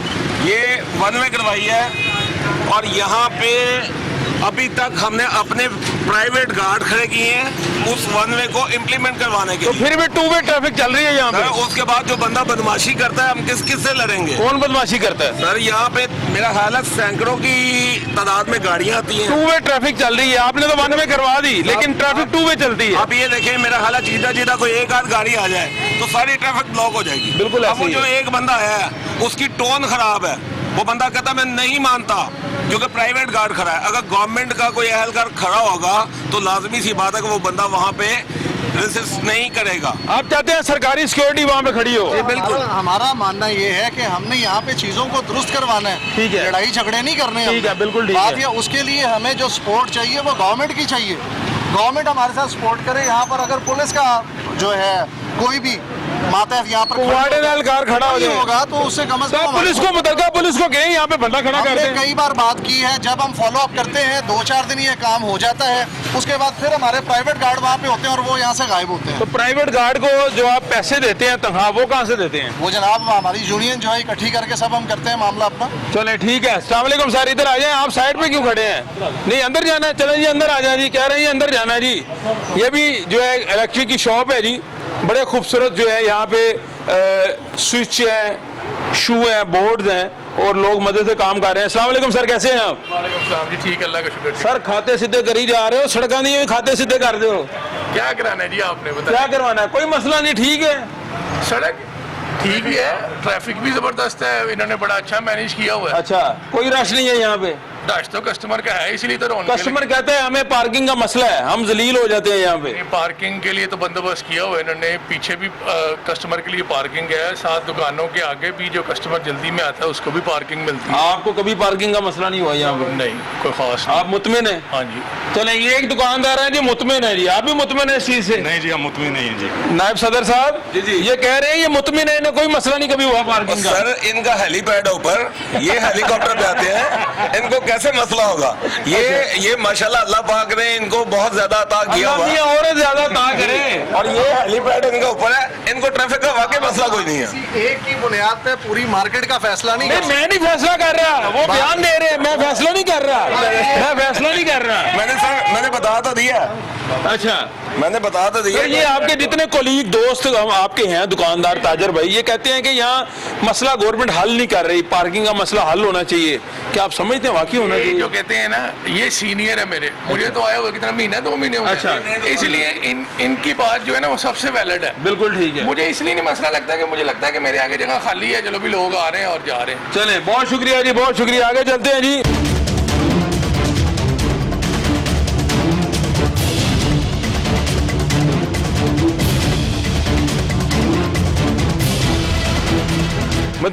ये 1 वे करवाई है। और यहाँ पे अभी तक हमने अपने प्राइवेट गार्ड खड़े किए हैं उस 1 वे को इम्प्लीमेंट करवाने के तो लिए। फिर भी 2 वे ट्रैफिक चल रही है यहाँ पे। उसके बाद जो बंदा बदमाशी करता है हम किस से लड़ेंगे? कौन बदमाशी करता है? सर यहाँ पे मेरा ख्याल है सैकड़ों की तादाद में गाड़ियाँ आती हैं। 2 वे ट्रैफिक चल रही है, आपने तो 1 वे करवा दी, लेकिन ट्रैफिक 2 वे चलती है। आप ये देखें, मेरा ख्याल है सीधा कोई एक आध गाड़ी आ जाए तो सारी ट्रैफिक ब्लॉक हो जाएगी। बिल्कुल अब वो जो एक बंदा है उसकी टोन खराब है, वो बंदा कहता मैं नहीं मानता क्योंकि प्राइवेट गार्ड खड़ा है। अगर गवर्नमेंट का कोई एहलकार खड़ा होगा तो लाजमी सी बात है कि वो बंदा वहाँ पे रेसिस्ट नहीं करेगा। आप चाहते हैं सरकारी सिक्योरिटी वहाँ पे खड़ी हो? बिल्कुल। हमारा मानना ये है कि हमने यहाँ पे चीजों को दुरुस्त करवाना है। ठीक है। लड़ाई झगड़े नहीं करने। ठीक है, बिल्कुल ठीक बात है। ये उसके लिए हमें जो सपोर्ट चाहिए वो गवर्नमेंट की चाहिए। गवर्नमेंट हमारे साथ सपोर्ट करे। यहाँ पर अगर पुलिस का जो है कोई भी मातहत यहाँ पर कार खड़ा हो जाए होगा तो उससे कम से कम पुलिस को मुतलका पुलिस को कहें यहाँ पे बंदा खड़ा कर हमने दें। कई बार बात की है, जब हम फॉलो अप करते हैं 2-4 दिन ये काम हो जाता है, उसके बाद फिर हमारे प्राइवेट गार्ड वहाँ पे होते हैं और वो यहाँ से गायब होते हैं। तो प्राइवेट गार्ड को जो आप पैसे देते हैं तनख्वाह, वो कहाँ से देते हैं? वो जनाब हमारी यूनियन जो है इकट्ठी करके सब हम करते हैं मामला अपना। चले ठीक है। अस्सलाम वालेकुम सर, इधर आ जाए। आप साइड पे क्यों खड़े हैं? नहीं अंदर जाना है, चले जी अंदर आ जाए जी। कह रहे हैं अंदर जाना है जी। ये भी जो है इलेक्ट्रिक की शॉप है जी, बड़े खूबसूरत जो है यहाँ पे स्विच है, शू है, बोर्ड्स हैं और लोग मजे से काम कर रहे हैं। अस्सलाम वालेकुम सर, कैसे हैं आप? जी ठीक, अल्लाह का शुक्र। सर खाते सीधे करी जा रहे हो, सड़क नहीं हुई खाते सीधे कर दो। क्या कराना है जी आपने बताया? क्या करवाना है? कोई मसला नहीं, ठीक है। सड़क ठीक ही है, ट्रैफिक भी जबरदस्त है, इन्होंने बड़ा अच्छा मैनेज किया हुआ है। अच्छा, कोई रश नहीं है यहाँ पे? रश तो कस्टमर का है, इसलिए तो रौनक कस्टमर कहते हैं हमें पार्किंग का मसला है, हम जलील हो जाते हैं यहाँ पे। पार्किंग के लिए तो बंदोबस्त किया हुआ है इन्होंने। पीछे भी कस्टमर के लिए पार्किंग है, साथ दुकानों के आगे भी जो कस्टमर जल्दी में आता है उसको भी पार्किंग मिलती है। आपको कभी पार्किंग का मसला नहीं हुआ यहाँ पे? नहीं, कोई खास आप मुतमिन है? हाँ जी। चले, ये एक दुकानदार है जी मुतमिन है जी। आप भी मुतमिन है इस चीज से? नहीं जी, हम मुतमिन नहीं है जी। नायब सदर साहब जी ये कह रहे हैं ये मुतमिन है, इन्हें कोई मसला नहीं कभी हुआ पार्किंग का? सर इनका हेलीपैड ऊपर, ये हेलीकॉप्टर पे आते हैं, इनको कैसे मसला होगा? ये माशाल्लाह अल्लाह पाक ने इनको बहुत ज्यादा अता किया हुआ है और ज्यादा अता करे। और ये हेलीपैड इनका ऊपर है, इनको ट्रैफिक का वाकई मसला कोई नहीं है। एक की बुनियाद पे पूरी मार्केट का फैसला नहीं कर मैं नहीं फैसला कर रहा, वो बयान दे रहे हैं, मैं फैसला नहीं कर रहा, मैं फैसला नहीं कर रहा। मैंने बता तो दिया। अच्छा, मैंने बता तो दिया। तो ये आपके जितने कोलीग दोस्त हम आपके हैं दुकानदार ताजर भाई, ये कहते हैं कि यहाँ मसला गवर्नमेंट हल नहीं कर रही, पार्किंग का मसला हल होना चाहिए। क्या आप समझते हैं वाकई होना चाहिए? जो कहते हैं ना, ये सीनियर है मेरे, मुझे तो आया हुआ कितना महीना 2 महीने हो गए। अच्छा। इसलिए इनकी बात जो है ना वो सबसे वैलिड है। बिल्कुल ठीक है। मुझे इसलिए नहीं मसला लगता कि मुझे लगता है कि मेरे आगे जगह खाली है, चलो भी लोग आ रहे हैं और जा रहे हैं। चले, बहुत शुक्रिया जी, बहुत शुक्रिया। आगे चलते हैं जी।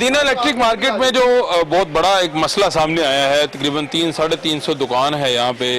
मदीना इलेक्ट्रिक मार्केट में जो बहुत बड़ा एक मसला सामने आया है, तकरीबन 300-350 दुकान है यहाँ पे,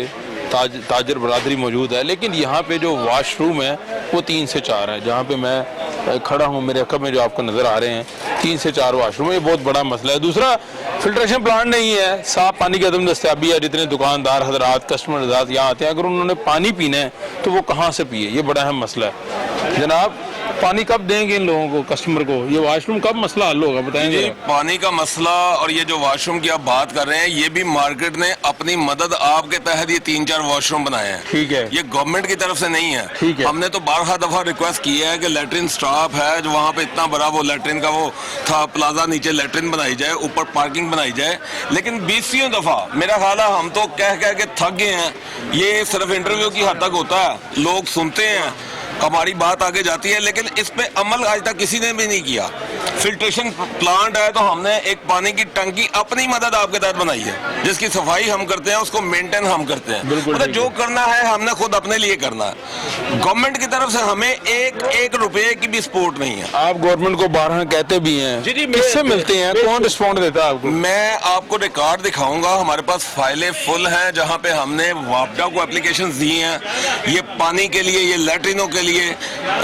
ताजर बरादरी मौजूद है, लेकिन यहाँ पे जो वाशरूम है वो 3 से 4 है। जहाँ पे मैं खड़ा हूँ मेरे अकब में जो आपको नज़र आ रहे हैं 3 से 4 वाशरूम है, ये बहुत बड़ा मसला है। दूसरा, फिल्ट्रेशन प्लांट नहीं है, साफ पानी की अदम दस्तयाबी है। जितने दुकानदार हजरात कस्टमर हजरात यहाँ आते हैं, अगर उन्होंने पानी पीना है तो वो कहाँ से पिए, ये बड़ा अहम मसला है। जनाब, पानी कब देंगे इन लोगों को, कस्टमर को? ये वाशरूम कब मसला हल होगा, बताएंगे? पानी का मसला और ये जो वॉशरूम की आप बात कर रहे हैं, ये भी मार्केट ने अपनी मदद आपके तहत ये 3-4 वॉशरूम बनाए हैं। ठीक है, ये गवर्नमेंट की तरफ से नहीं है। ठीक है। हमने तो 12 दफा रिक्वेस्ट की है कि लेटरिन स्टाफ है जो वहाँ पे इतना बड़ा वो लेटरिन का वो था प्लाजा, नीचे लेटरिन बनाई जाए, ऊपर पार्किंग बनाई जाए, लेकिन 20 दफा मेरा ख्याल है हम तो कह कह के थक गए हैं। ये सिर्फ इंटरव्यू की हद तक होता है, लोग सुनते हैं, हमारी बात आगे जाती है, लेकिन इस पे अमल आज तक किसी ने भी नहीं किया। फिल्ट्रेशन प्लांट है तो हमने एक पानी की टंकी अपनी मदद आपके तहत बनाई है, जिसकी सफाई हम करते हैं, उसको मेंटेन हम करते हैं। मतलब जो करना है हमने खुद अपने लिए करना है। गवर्नमेंट की तरफ से हमें एक रुपए की भी सपोर्ट नहीं है। आप गवर्नमेंट को 12 कहते भी हैं, किससे मिलते हैं, कौन रिस्पॉन्ड देता है आपको? मैं आपको रिकॉर्ड दिखाऊंगा, हमारे पास फाइलें फुल हैं जहां पे हमने वापडा को एप्लीकेशन दी हैं। ये पानी के लिए, ये लैट्रिनों के लिए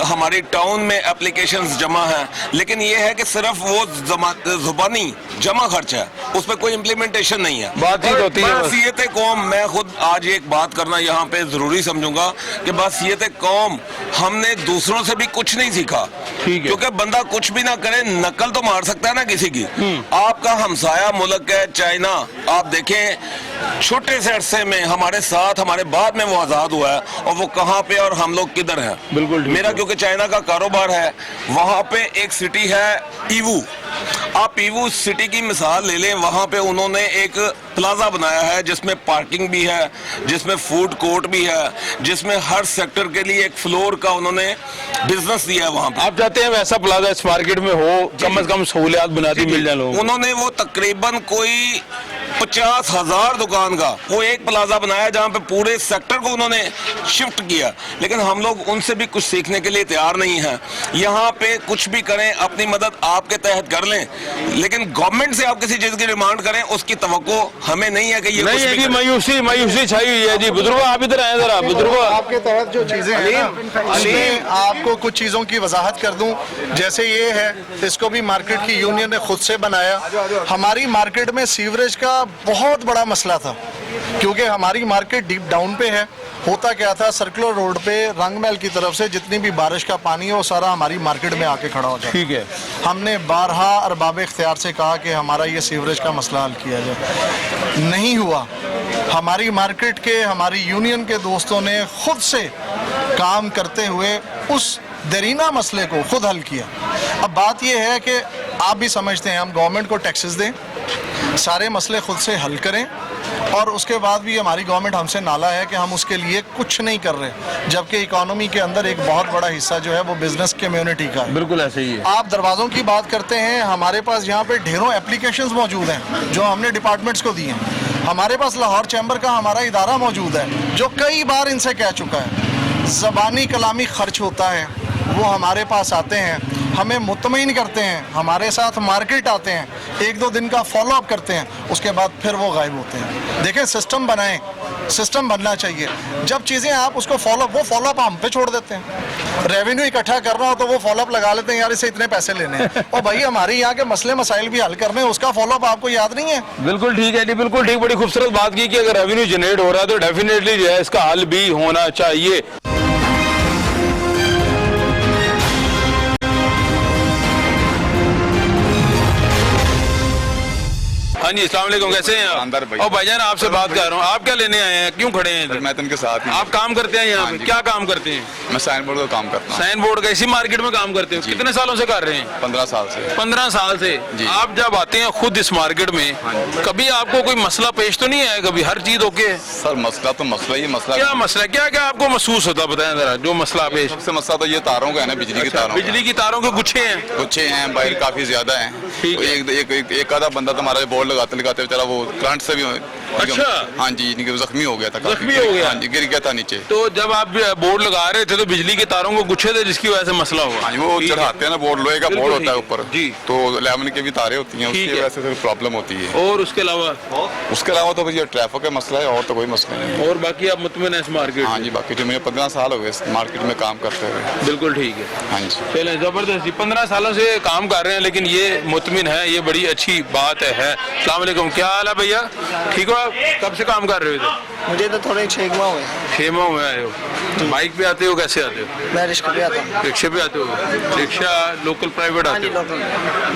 हमारी टाउन में एप्लीकेशंस जमा हैं, लेकिन ये है कि सिर्फ वो जुबानी जमा खर्च है, उस पर कोई इम्प्लीमेंटेशन नहीं है। बातचीत होती है। बासियत कौम, मैं खुद आज एक बात करना यहाँ पे जरूरी समझूंगा कि बासियत कौम हमने दूसरों से भी कुछ नहीं सीखा। ठीक है, क्योंकि बंदा कुछ भी ना करे, नकल तो मार सकता है ना किसी की। आपका हमसाया मुल्क है चाइना, आप देखें छोटे से अरसे में हमारे साथ, हमारे बाद में वो आजाद हुआ है, और वो कहाँ पे और हम लोग किधर हैं। बिल्कुल मेरा क्योंकि चाइना का कारोबार है, वहां पे एक सिटी है ईवू। आप ईवू सिटी की मिसाल ले लें, वहां पे उन्होंने एक प्लाजा बनाया है जिसमें पार्किंग भी है, जिसमें फूड कोर्ट भी है, जिसमें हर सेक्टर के लिए एक फ्लोर का उन्होंने बिजनेस दिया है। वहां पे आप चाहते हैं वैसा प्लाजा इस मार्केट में हो, कम से कम सहूलियात बुनियादी मिल जाए लोगों को। उन्होंने वो तकरीबन कोई 50,000 दुकान का वो एक प्लाजा बनाया जहां पे पूरे सेक्टर को उन्होंने शिफ्ट किया, लेकिन हम लोग उनसे भी कुछ सीखने के लिए तैयार नहीं हैं। यहाँ पे कुछ भी करें, अपनी मदद आपके तहत कर लें, लेकिन गवर्नमेंट से आप किसी चीज की डिमांड करें, उसकी तवक्को हमें नहीं है कि ये नहीं है कि मायूसी छाई हुई है। जी बुजुर्गो, आप इधर आए जरा। बुजुर्गो, आपके तहत जो चीजें हैं ना, उसमें आपको कुछ चीजों की वजाहत कर दूं। जैसे ये है, इसको भी मार्केट की यूनियन ने खुद से बनाया। हमारी मार्केट में सीवरेज का बहुत बड़ा मसला था, क्योंकि हमारी मार्केट डीप डाउन पे है। होता क्या था, सर्कुलर रोड पे रंगमहल की तरफ से जितनी भी बारिश का पानी है वो सारा हमारी मार्केट में आके खड़ा हो जाता। ठीक है, हमने 12 अरबाब इख्तियार से कहा कि हमारा ये सीवरेज का मसला हल किया जाए, नहीं हुआ। हमारी मार्केट के, हमारी यूनियन के दोस्तों ने खुद से काम करते हुए उस दरीना मसले को खुद हल किया। अब बात यह है कि आप भी समझते हैं, हम गवर्नमेंट को टैक्सेस दें, सारे मसले खुद से हल करें, और उसके बाद भी हमारी गवर्नमेंट हमसे नाला है कि हम उसके लिए कुछ नहीं कर रहे, जबकि इकोनॉमी के अंदर एक बहुत बड़ा हिस्सा जो है वो बिजनेस कम्युनिटी का है। बिल्कुल ऐसे ही है। आप दरवाज़ों की बात करते हैं, हमारे पास यहाँ पे ढेरों एप्लीकेशंस मौजूद हैं जो हमने डिपार्टमेंट्स को दी हैं। हमारे पास लाहौर चैम्बर का हमारा इदारा मौजूद है जो कई बार इनसे कह चुका है, ज़बानी कलामी खर्च होता है, वो हमारे पास आते हैं, हमें मुतमईन करते हैं, हमारे साथ मार्केट आते हैं, 1-2 दिन का फॉलो अप करते हैं, उसके बाद फिर वो गायब होते हैं। देखें, सिस्टम बनाएं, सिस्टम बनना चाहिए। जब चीज़ें आप उसको वो फॉलो अप हम पे छोड़ देते हैं। रेवेन्यू इकट्ठा करना हो तो वो फॉलो अप लगा लेते हैं, यार इससे इतने पैसे लेने हैं, और भाई हमारे यहाँ के मसले मसाइल भी हल करने हैं, उसका फॉलो अप आपको याद नहीं है। बिल्कुल ठीक है जी, बिल्कुल ठीक। बड़ी खूबसूरत बात की कि अगर रेवेन्यू जनरेट हो रहा है तो डेफिनेटली जो है इसका हल भी होना चाहिए। हाँ जी, अस्सलाम वालेकुम, कैसे हैं आप? अंदर भाई। और भाईजान आपसे बात कर रहा हूँ, आप क्या लेने आए हैं, क्यों खड़े हैं इधर? मैं तो उनके साथ ही। आप काम करते हैं यहाँ हाँ पे? जी। क्या काम करते हैं? मैं साइन बोर्ड का काम करता हूँ। साइन बोर्ड का? इसी मार्केट में काम करते हैं? कितने सालों से कर रहे हैं? 15 साल से। 15 साल से। आप जब आते हैं खुद इस मार्केट में, कभी आपको कोई मसला पेश तो नहीं आया? कभी हर चीज ओके? सर मसला तो मसला ही मसला। क्या मसला, क्या क्या आपको महसूस होता, बताएं जरा, जो मसला पेश? सबसे मसला तो ये तारों का है ना, बिजली की तारों। बिजली की तारों के गुच्छे हैं? गुच्छे हैं, वायर काफी ज्यादा है। ठीक है। एक आधा बंदा तो हमारा बोर्ड लगाते लगाते बेचारा वो करंट से भी अच्छा। हाँ जी, जख्मी हो गया था, जख्मी हो गया? हाँ जी, गिर गया था नीचे। तो जब आप बोर्ड लगा रहे थे तो बिजली के तारों को गुच्छे थे जिसकी वजह से मसला हुआ? हाँ जी, वो ठीक है। चढ़ाते हैं ना बोर्ड, लोहे का बिल्कुल बोर्ड होता है ठीक है। ऊपर जी। तो 11 के भी तारे होती हैं, ठीक उसकी है। वजह से फिर प्रॉब्लम होती है। और उसके अलावा उसके अलावा तो ये ट्रैफिक का मसला है, और तो कोई मसला नहीं। और बाकी आप मुतमिन है इस मार्केट हाँ से? जी, बाकी जो मुझे 15 साल हो गए इस मार्केट में काम करते हुए। बिल्कुल ठीक है। हाँ जी। चले जबरदस्त जी, 15 सालों से काम कर रहे हैं, लेकिन ये मुतमिन है, ये बड़ी अच्छी बात है। अस्सलाम वालेकुम, क्या हाल है भैया, ठीक हो आप? कब से काम कर रहे हो इधर? मुझे तो थोड़े 6 माह हुए। 6 माह हुए आए हो? बाइक पे आते हो, कैसे आते हो? मैं रिक्शा पे आता हूँ। रिक्शे पे आते हो? रिक्शा लोकल प्राइवेट आते हो?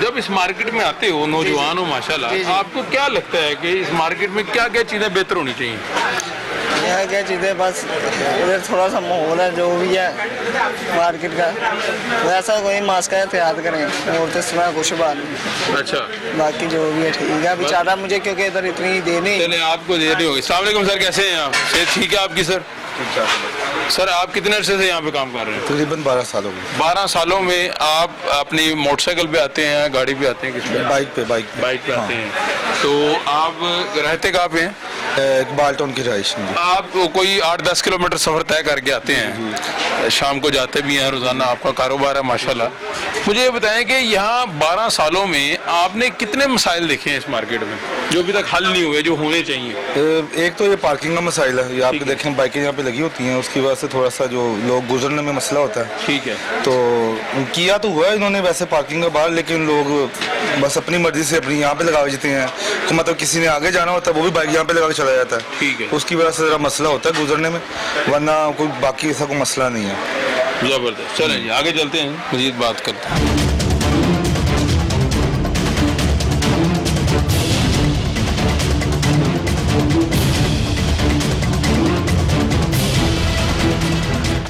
जब इस मार्केट में आते हो, नौजवान हो माशाल्लाह, आपको क्या लगता है कि इस मार्केट में क्या क्या चीज़ें बेहतर होनी चाहिए? यहाँ क्या चीज़ें, बस उधर थोड़ा सा माहौल है जो भी है मार्केट का, वैसा कोई मास्क का एहतियात करें और तो सुना कुछ बात नहीं। अच्छा, बाकी जो भी है ठीक है। अभी चाहता मुझे क्योंकि इधर इतनी देनी। चले आपको दे रही होगी। अस्सलाम वालेकुम सर, कैसे हैं आप? सेहत ठीक है आपकी सर? सर आप कितने अरसे से यहाँ पे काम कर रहे हैं? तकरीबन 12 साल हो गए। 12 सालों में आप अपनी मोटरसाइकिल पे आते हैं, गाड़ी पे आते हैं, किस पे? बाइक पे आते हैं। तो आप रहते कहाँ पे हैं? इकबाल टाउन की रहाइश। आप कोई 8-10 किलोमीटर सफ़र तय करके आते हैं, शाम को जाते भी हैं, रोज़ाना आपका कारोबार है माशाल्लाह। मुझे ये बताएं कि यहाँ 12 सालों में आपने कितने मसाइल देखे हैं इस मार्केट में जो अभी तक हल नहीं हुए, जो होने चाहिए? एक तो ये पार्किंग का मसाइल है, ये आपके देखें बाइकें यहाँ पे लगी होती हैं, उसकी वजह से थोड़ा सा जो लोग गुजरने में मसला होता है। ठीक है। तो किया तो हुआ है इन्होंने वैसे पार्किंग के बाहर, लेकिन लोग बस अपनी मर्जी से अपनी यहाँ पे लगा देते हैं। तो मतलब किसी ने आगे जाना होता है वो भी बाइक यहाँ पे लगा के चला जाता है। ठीक है। उसकी वजह से ज़रा मसला होता है गुजरने में, वरना कोई बाकी ऐसा कोई मसला नहीं है। ज़बरदस्त। चलें जी आगे चलते हैं, मज़ीद बात करते हैं।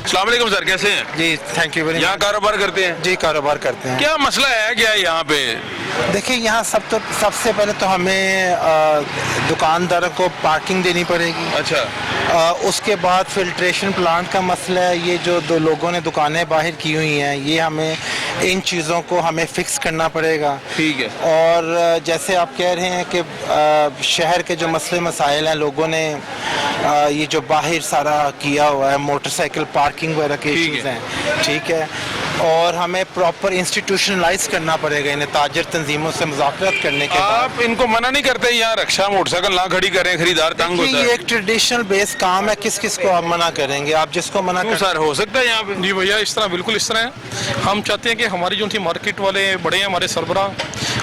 अस्सलाम वालेकुम सर, कैसे हैं? जी थैंक यू वेरी मच। यहाँ कारोबार करते हैं? जी कारोबार करते हैं। क्या मसला है क्या यहाँ पे? देखिए यहाँ सबसे पहले तो हमें दुकानदारों को पार्किंग देनी पड़ेगी। अच्छा। उसके बाद फिल्ट्रेशन प्लांट का मसला है, ये जो दो लोगों ने दुकानें बाहर की हुई हैं, ये हमें इन चीज़ों को हमें फिक्स करना पड़ेगा। ठीक है। और जैसे आप कह रहे हैं कि शहर के जो मसले मसाइल हैं, लोगों ने ये जो बाहर सारा किया हुआ है, मोटरसाइकिल पार्किंग वगैरह के इश्यूज हैं, ठीक है, और हमें प्रॉपर इंस्टीट्यूशनलाइज करना पड़ेगा इन्हें ताजर तंजीमों से मुज़ाकरात करने के बाद। आप इनको मना नहीं करते यहाँ रिक्शा मोटरसाइकिल ना खड़ी करें, खरीदार तंग होता है? ये एक ट्रेडिशनल बेस काम है, किस किस को आप मना करेंगे? आप जिसको मना कर सर हो सकता है यहाँ पे? जी भैया, इस तरह बिल्कुल इस तरह है। हम चाहते हैं कि हमारी जो थी मार्केट वाले बड़े हैं, हमारे सरबराह,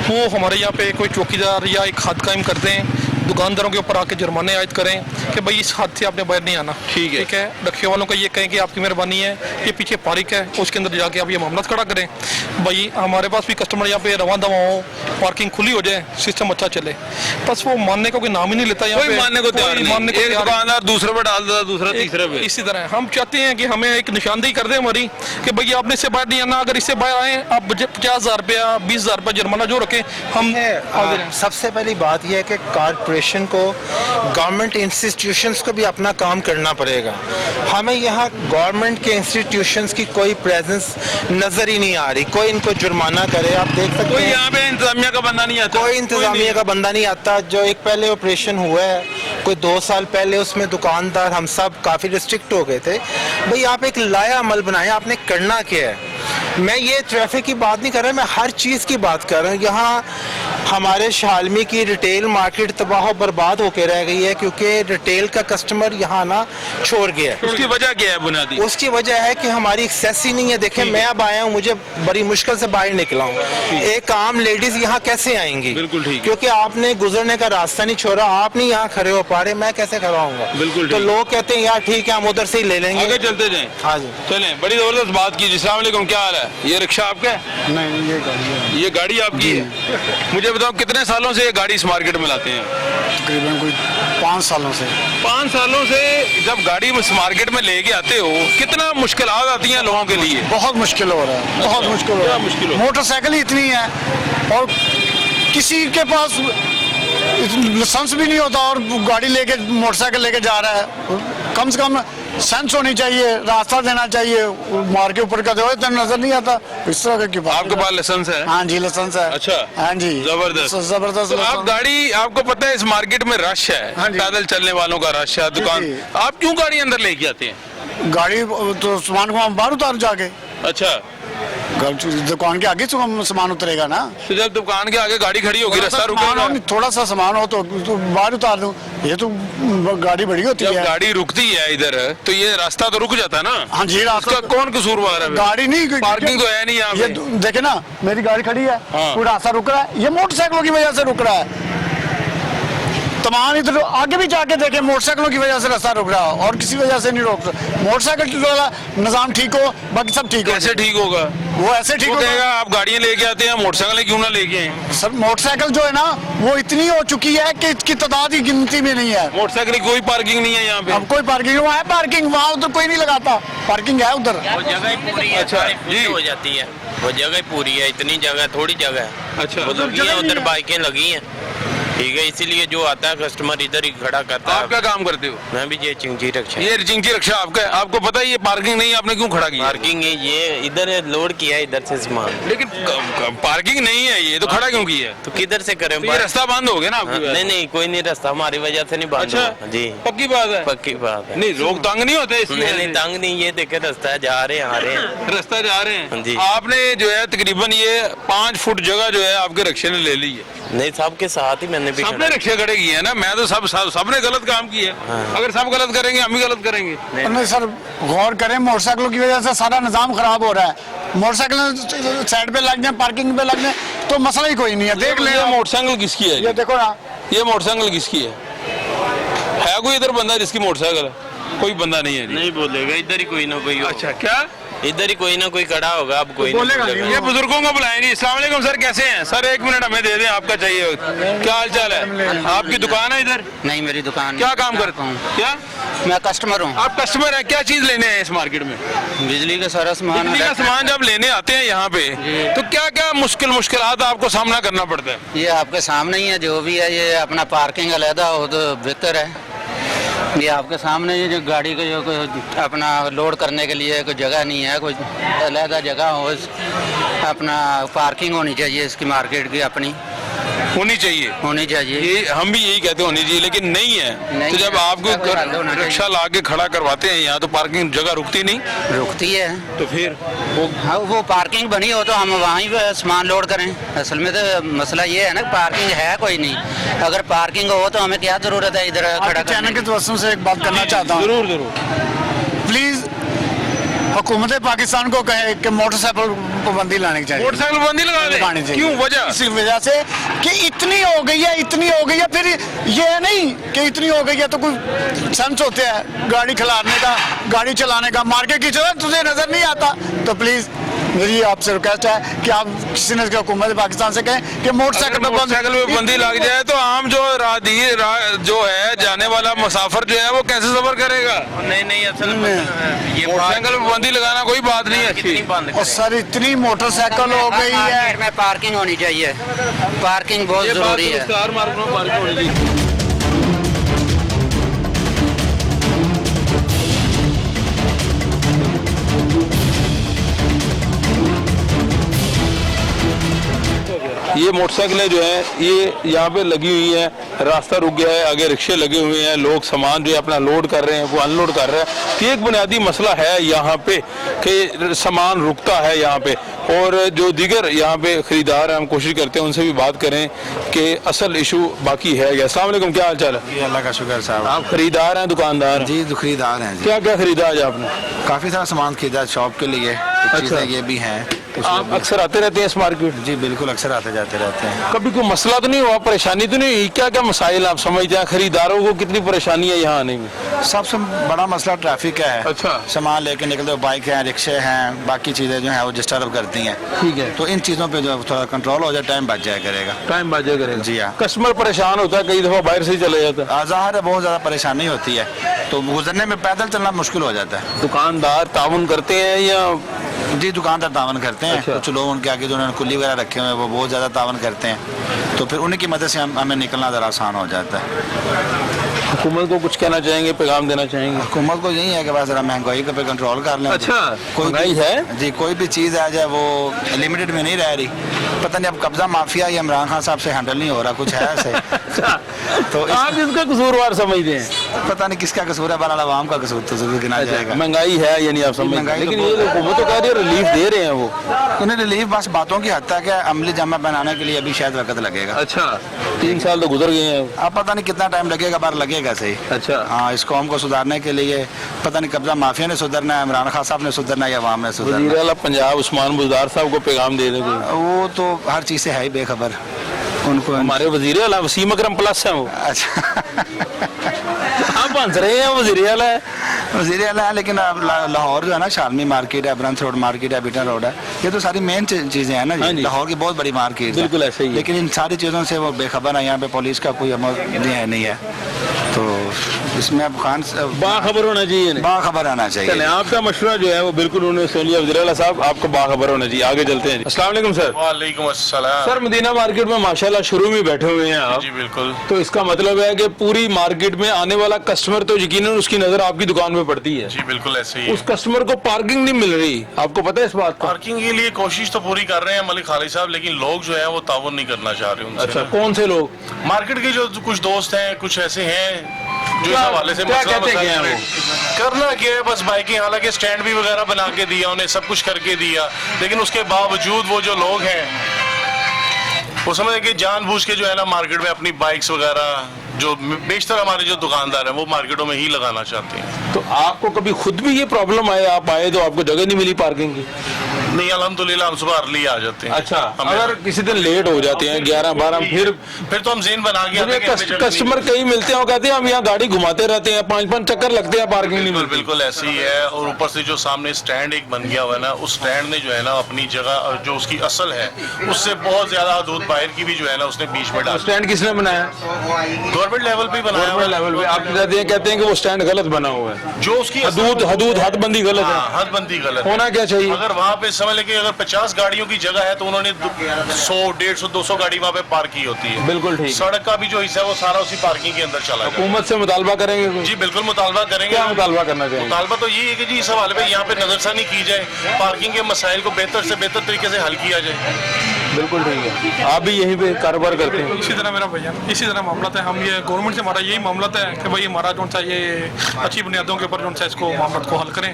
वो हमारे यहाँ पे कोई चौकीदार या एक हद कायम कर दें, दुकानदारों के ऊपर आके जुर्माने आयद करें कि भाई इस हद से आपने बाहर नहीं आना। ठीक है। रखे वालों को ये कहें कि आपकी मेहरबानी है, ये पीछे पार्क है, उसके अंदर जाके आप ये मामला खड़ा करें। भाई हमारे पास भी कस्टमर यहाँ पे रवां दवा हो, पार्किंग खुली हो जाए, सिस्टम अच्छा चले, बस वो मानने का कोई नाम ही नहीं लेता यहाँ पे। मानने को तैयार नहीं। एक दुकानदार दूसरे पे डाल देता, दूसरा तीसरे पे। इसी तरह हम चाहते हैं कि हमें एक निशानदेही कर दे हमारी कि भाई आपने इससे बाहर नहीं आना, अगर इससे बाहर आए आप 50,000 रुपया 20,000 रुपया जुर्माना जो रखें हम। सबसे पहली बात यह है कि कॉरपोरेशन को, गवर्नमेंट इंस्टीट्यूशंस को भी अपना काम करना पड़ेगा। हमें यहाँ गवर्नमेंट के इंस्टीट्यूशंस की कोई प्रेजेंस नजर ही नहीं आ रही, कोई इनको जुर्माना करे। आप देख सकते हैं यहाँ पे इंतजामिया का बंदा नहीं आता, कोई इंतजामिया का बंदा नहीं आता। जो एक पहले ऑपरेशन हुआ है कोई 2 साल पहले, उसमें दुकानदार हम सब काफ़ी रिस्ट्रिक्ट हो गए थे। भाई आप एक लाया अमल बनाए, आपने करना क्या है? मैं ये ट्रैफिक की बात नहीं कर रहा, मैं हर चीज़ की बात कर रहा हूँ। यहाँ हमारे शालमी की रिटेल मार्केट तबाह बर्बाद होकर रह गई है क्योंकि रिटेल का कस्टमर यहाँ ना छोड़ गया है। उसकी वजह क्या है बुनियादी? उसकी वजह है कि हमारी एक्सेस ही नहीं है। देखें मैं अब आया हूँ, मुझे बड़ी मुश्किल से बाहर निकला हूँ, एक आम लेडीज यहाँ कैसे आएंगी? बिल्कुल ठीक। क्योंकि आपने गुजरने का रास्ता नहीं छोड़ा, आप नहीं यहाँ खड़े हो पा रहे, मैं कैसे खड़ा हूँगा? बिल्कुल। तो लोग कहते हैं यार ठीक है हम उधर से ही ले लेंगे। आगे चलते जाएं। हाँ जी चलें, बड़ी जबरदस्त बात की। अस्सलाम वालेकुम, क्या हाल है? ये रिक्शा आपका है? नहीं, ये गाड़ी है। ये गाड़ी आपकी है? मुझे बताओ कितने सालों से ये गाड़ी इस मार्केट में लाते हैं? तकरीबन कोई 5 सालों से। 5 सालों से जब गाड़ी इस मार्केट में लेके आते हो, कितना मुश्किल आती हैं लोगों के लिए? बहुत मुश्किल हो रहा है, बहुत मुश्किल हो रहा है। मुश्किल मोटरसाइकिल ही इतनी है और किसी के पास लाइसेंस भी नहीं होता और गाड़ी लेके मोटरसाइकिल लेके जा रहा है। कम से कम सेंस होनी चाहिए, रास्ता देना चाहिए, मार के ऊपर का जो है तो नजर नहीं आता, इस तरह की बात। आपके पास लाइसेंस है? हाँ जी लाइसेंस है। अच्छा, हाँ जी जबरदस्त। जबरदस्त। तो आप गाड़ी, आपको पता है इस मार्केट में रश है, पैदल चलने वालों का रश है, दुकान, आप क्यों गाड़ी अंदर लेके आते हैं? गाड़ी तो सामान को हम बाहर उतार जाके। अच्छा, दुकान के आगे सामान उतरेगा ना। तो जब दुकान के आगे गाड़ी खड़ी होगी, रास्ता रुकेगा? थोड़ा सा सामान हो तो बाहर उतार दूं, ये तो गाड़ी बड़ी होती है। जब गाड़ी रुकती है इधर तो ये रास्ता तो रुक जाता है ना। हाँ जी, रास्ता कौन कसूरवार है? गाड़ी नहीं, पार्किंग तो है नहीं यहाँ ये पे। देखे ना, मेरी गाड़ी खड़ी है, कोई रास्ता रुक रहा है, ये मोटरसाइकिलों की वजह से रुक रहा है। तमाम इधर आगे भी जाके देखें, मोटरसाइकिलों की वजह से रास्ता रुक रहा है और किसी वजह से नहीं रोक सकता। मोटरसाइकिल वाला निजाम ठीक हो, बाकी सब ठीक हो। कैसे ठीक होगा? वो ऐसे ठीक होगा, आप गाड़ियां लेके आते हैं, मोटरसाइकिल क्यों ना लेके आए? सर मोटरसाइकिल जो है ना वो इतनी हो चुकी है कि इसकी तादाद की गिनती में नहीं है। मोटरसाइकिल की कोई पार्किंग नहीं है यहाँ पे? अब कोई पार्किंग, वहाँ है पार्किंग, वहाँ उधर कोई नहीं लगाता, पार्किंग है उधर। वो जगह पूरी है, अच्छा जी हो जाती है, वो जगह पूरी है, इतनी जगह थोड़ी जगह है। अच्छा, वो लगी है उधर, बाइकें लगी हैं, ठीक है, इसीलिए जो आता है कस्टमर इधर ही खड़ा करता है। आप क्या काम करते हो? मैं भी ये चिंची रक्षा। ये चिंची रक्षा आपका? आपको पता है ये पार्किंग नहीं, आपने क्यों खड़ा किया? पार्किंग है, ये इधर लोड किया है इधर से सामान, लेकिन पार्किंग नहीं है, ये तो खड़ा क्यों किया? तो किधर से करें? ये रास्ता बंद हो गया ना आपकी? नहीं नहीं, कोई नहीं, रास्ता हमारी वजह से नहीं बंद। अच्छा जी, पक्की बात है? पक्की बात है। नहीं, लोग तंग नहीं होते इसलिए? नहीं, तंग नहीं, ये देखे रास्ता है, जा रहे हैं, आ रहे हैं, रास्ता जा रहे हैं जी। आपने जो है तकरीबन ये 5 फुट जगह जो है आपके रिक्शे ने ले ली है। नहीं, सबके साथ ही मैंने भी सबने रिक्शे खड़े किए हैं ना, मैं तो सबने गलत काम किया है। अगर सब गलत करेंगे हम ही गलत करेंगे। नहीं सर, गौर करें, मोटरसाइकिलों की वजह से सारा निजाम खराब हो रहा है। मोटरसाइकिल साइड पे लग जाए, पार्किंग पे लग जाए तो मसला ही कोई नहीं है। देख ले, मोटरसाइकिल किसकी है? ये देखो ना, ये मोटरसाइकिल किसकी है कोई इधर बंदा जिसकी मोटरसाइकिल है? कोई बंदा नहीं है जी। नहीं बोलेगा, इधर ही कोई ना कोई। अच्छा, क्या इधर ही कोई ना कोई खड़ा होगा, अब कोई बोलेगा नहीं। ये बुजुर्गों को बुलाएंगे। अस्सलाम वालेकुम सर, कैसे हैं सर? 1 मिनट हमें दे दें, आपका चाहिए। क्या हाल चाल है? आपकी दुकान है इधर? नहीं, मेरी दुकान। क्या काम करते हैं? क्या? मैं कस्टमर हूँ। आप कस्टमर हैं? क्या चीज लेने हैं इस मार्केट में? बिजली का सारा सामान। बिजली का सामान जब लेने आते हैं यहाँ पे तो क्या क्या मुश्किलात आपको सामना करना पड़ता है? ये आपके सामने ही है, जो भी है, ये अपना पार्किंग अलहदा हो तो बेहतर है। ये आपके सामने ये जो गाड़ी को जो कोई अपना लोड करने के लिए कोई जगह नहीं है, कोई अलहदा जगह हो, अपना पार्किंग होनी चाहिए इसकी, मार्केट की अपनी होनी चाहिए। ये हम भी यही कहते होनी चाहिए, लेकिन नहीं है। तो जब आपको रिक्शा ला के खड़ा करवाते हैं यहाँ तो पार्किंग जगह रुकती नहीं? रुकती है। तो फिर वो पार्किंग बनी हो तो हम वहीं पे सामान लोड करें। असल में तो मसला ये है ना, पार्किंग है कोई नहीं। अगर पार्किंग हो तो हमें क्या जरूरत है इधर खड़ा करने चैनल की तरफ से एक बात करना चाहता हूँ। जरूर। प्लीज हुकूमत पाकिस्तान को कहे कि मोटरसाइकिल पाबंदी लानी चाहिए। मोटरसाइकिल पाबंदी लगानी चाहिए। क्यों? वजह? इसी वजह से कि इतनी हो गई है, फिर ये नहीं कि इतनी हो गई है तो कोई सेंस होते हैं गाड़ी खिलाने का, गाड़ी चलाने का, मार्केट की चला तुझे नजर नहीं आता। तो प्लीज मेरी आपसे रिक्वेस्ट है कि आप किसी ने हुकूमत पाकिस्तान से कहें कि मोटरसाइकिल पे पाबंदी लग जाए तो आम जो राहगीर जो है, जाने वाला मुसाफिर जो है, वो कैसे सफर करेगा? नहीं, असल में ये मोटरसाइकिल पे पाबंदी लगाना कोई बात नहीं है अच्छी। और सर इतनी मोटरसाइकिल हो गई है, में पार्किंग होनी चाहिए, पार्किंग बहुत जरूरी है। ये मोटरसाइकिलें जो हैं ये यहाँ पे लगी हुई हैं, रास्ता रुक गया है, आगे रिक्शे लगे हुए हैं, लोग सामान जो है अपना लोड कर रहे हैं, वो अनलोड कर रहे हैं। तो एक बुनियादी मसला है यहाँ पे कि सामान रुकता है यहाँ पे, और जो दीगर यहाँ पे ख़रीदार हैं, हम कोशिश करते हैं उनसे भी बात करें कि असल इशू बाकी है। अस्सलाम वालेकुम, क्या हाल चाल है? अल्लाह का शुक्र साहब। आप खरीदार हैं, दुकानदार? जी खरीदार हैं। क्या क्या खरीदा आज आपने? काफ़ी सारा सामान खरीदा शॉप के लिए। अच्छा, ये भी हैं। आप अक्सर आते रहते हैं इस मार्केट? जी बिल्कुल, अक्सर आते जाते रहते हैं। कभी कोई मसला तो नहीं हुआ, परेशानी तो नहीं हुई? क्या क्या मसाइल आप समझते हैं? खरीदारों को कितनी परेशानी है यहाँ आने में? सबसे बड़ा मसला ट्रैफिक का है। अच्छा, सामान लेके निकलते बाइक हैं, रिक्शे हैं, बाकी चीज़ें जो हैं वो डिस्टर्ब करती हैं। ठीक है, तो इन चीज़ों पे जो थोड़ा कंट्रोल हो जाए, टाइम बच जाया करेगा। टाइम बच जाया करेगा। जी हाँ। कस्टमर परेशान होता है, कई दफ़ा बाहर से ही चले जाता है। ज़ाहिर है बहुत ज़्यादा परेशानी होती है, तो गुजरने में पैदल चलना मुश्किल हो जाता है। दुकानदार ताउन करते हैं या? जी दुकानदार तावन करते हैं। अच्छा। कुछ लोग उनके आगे जो उन्होंने कुल्ली वगैरह रखे हुए हैं वो बहुत ज़्यादा तावन करते हैं, तो फिर उन्हीं की मदद से हमें निकलना ज़रा आसान हो जाता है। हुकूमत को कुछ कहना चाहेंगे, पैगाम देना चाहेंगे? हुकूमत को यही है कि बस जरा महंगाई पे कंट्रोल कर लें। अच्छा, कोई महंगाई है जी, कोई भी चीज़ आ जाए वो लिमिटेड में नहीं रह रही। पता नहीं अब कब्जा माफिया ये इमरान खान साहब से हैंडल नहीं हो रहा, कुछ है ऐसे। तो आप इसका कसूरवार समझते हैं? पता नहीं किसका कसूर है, बहरहाल आवाम का कसूर तो जरूर गिना जाएगा। महंगाई है यानी आप समझते हैं, लेकिन ये हुकूमत तो कह रही है रिलीफ दे रहे हैं वो। उन्हें रिलीफ बस बातों की हद तक है, अमली जमा बनाने के लिए अभी शायद वक्त लगेगा। अच्छा, 3 साल तो गुजर गए हैं। अब पता नहीं कितना टाइम लगेगा, बार लगेगा सही। अच्छा, हाँ, इस कौम को सुधारने के लिए पता नहीं कब्जा माफिया ने सुधरना है, इमरान खान साहब ने सुधरना है या अवाम ने सुधरना है। वज़ीर आला पंजाब उस्मान बुज़दार साहब को पैगाम दे देंगे? वो तो हर चीज़ से है ही बेखबर, उनको हमारे वज़ीर आला वसीम अकरम प्लस हैं वो। अच्छा आप हंस रहे हैं, वज़ीर आला है। वज़ीर आला है, लेकिन अब लाहौर जो है ना, शालमी मार्केट है, ब्रंथ रोड मार्केट है, बीटन रोड है, ये तो सारी मेन चीज़ें हैं ना जी। लाहौर की बहुत बड़ी मार्केट है, बिल्कुल ऐसे ही है। लेकिन इन सारी चीज़ों से वो बेखबर है। यहाँ पे पुलिस का कोई अमल नहीं है, तो इसमें अब खान बाखबर होना चाहिए, बाखबर आना चाहिए। चलें, आपका मशवरा जो है वो बिल्कुल उन्होंने सुन लिया वज़ीर आला साहब, आपको बाखबर होना चाहिए। आगे चलते हैं। अस्सलाम वालेकुम सर। वालेकुम अस्सलाम। सर, मदीना मार्केट में माशाल्लाह शुरू में बैठे हुए हैं आप। जी बिल्कुल। तो इसका मतलब है कि पूरी मार्केट में आने वाला कस्टमर तो यकीनन उसकी नजर आपकी दुकान में पड़ती है। जी बिल्कुल ऐसे ही। उस कस्टमर को पार्किंग नहीं मिल रही, आपको पता है इस बात का? पार्किंग के लिए कोशिश तो पूरी कर रहे हैं मलिक खालिद साहब, लेकिन लोग जो है वो ताउन नहीं करना चाह रहे उनसे। अच्छा, कौन से लोग? मार्केट के जो कुछ दोस्त हैं, कुछ ऐसे हैं जो इस हवाले से क्या कहते हैं वो? करना क्या है, बस बाइकिंग, हालांकि स्टैंड भी वगैरह बना के दिया उन्हें, सब कुछ करके दिया, लेकिन उसके बावजूद वो जो लोग हैं वो समझे कि जानबूझ के जो है ना मार्केट में अपनी बाइक्स वगैरह, जो बेशतर हमारे जो दुकानदार हैं वो मार्केटों में ही लगाना चाहते हैं। तो आपको कभी खुद भी ये प्रॉब्लम आए, आप आए तो आपको जगह नहीं मिली पार्किंग की? नहीं, अल्हम्दुलिल्लाह हम सुबह अर्ली आ जाते हैं। अच्छा, अगर किसी दिन लेट हो जाते हैं 11-12, फिर तो हम ज़ेन बना के आते हैं। कस्टमर कई मिलते हैं, वो कहते हैं हम यहाँ गाड़ी घुमाते रहते हैं, 5-5 चक्कर लगते हैं, पार्किंग नहीं मिलती। बिल्कुल ऐसे ही है। और ऊपर से जो सामने स्टैंड एक बन गया हुआ है ना, उस स्टैंड ने जो है ना अपनी जगह जो उसकी असल है उससे बहुत ज्यादा हदूद बाहर की भी जो है ना उसने बीच में डाला। स्टैंड किसने बनाया? गवर्नमेंट लेवल पे बनाया। गवर्नमेंट लेवल पे आप कहते हैं कि वो स्टैंड गलत बना हुआ है, जो उसकी हदबंदी गलत है। हदबंदी गलत होना क्या चाहिए? अगर वहाँ पे समझ लेके अगर 50 गाड़ियों की जगह है तो उन्होंने 100, 150, 200 गाड़ी वहाँ पे पार्क की होती है। बिल्कुल ठीक। सड़क का भी जो हिस्सा है वो सारा उसी पार्किंग के अंदर चला। हुकूमत से मुतालबा करेंगे? जी बिल्कुल मुतालबा करेंगे। क्या मुतालबा करना चाहिए? मुतालबा तो ये है कि जी इस हवाले पे यहाँ पे नजरसानी की जाए, पार्किंग के मसाइल को बेहतर से बेहतर तरीके से हल किया जाए। बिल्कुल ठीक है। आप भी यहीं पे कारोबार करते हैं? इसी तरह मेरा भैया, इसी तरह मामला है। हम ये गवर्नमेंट से हमारा यही मामला है कि भाई हमारा जो सा ये अच्छी बुनियादों के ऊपर जो सा इसको मामला को हल करें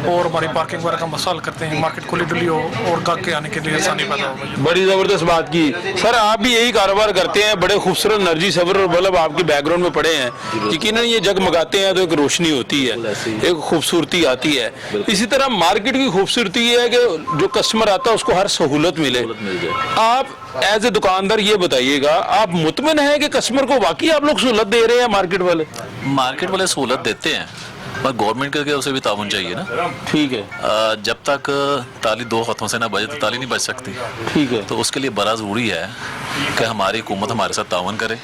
और हमारी पार्किंग वगैरह का मसला हल करते हैं, मार्केट खुली डुली हो और गाहक के आने के लिए आसानी पैदा हो। बड़ी ज़बरदस्त बात की सर, आप भी यही कारोबार करते हैं, बड़े खूबसूरत एनर्जी सबर और बल्ब आपके बैकग्राउंड में पड़े हैं, यकीनन ये जगमगाते हैं तो एक रोशनी होती है, एक खूबसूरती आती है। इसी तरह मार्केट की खूबसूरती है कि जो कस्टमर आता है उसको हर सहूलत मिले। आप एज ए दुकानदार ये बताइएगा, आप मुतमिन हैं कि कस्टमर को वाकई आप लोग सहूलत दे रहे हैं? मार्केट वाले सहूलत देते हैं, पर गवर्नमेंट के उसे भी ताउन चाहिए ना। ठीक है। जब तक ताली 2 हाथों से ना बजे तो ताली नहीं बज सकती। ठीक है। तो उसके लिए बड़ा ज़रूरी है कि हमारी हुकूमत हमारे साथ ताउन करे,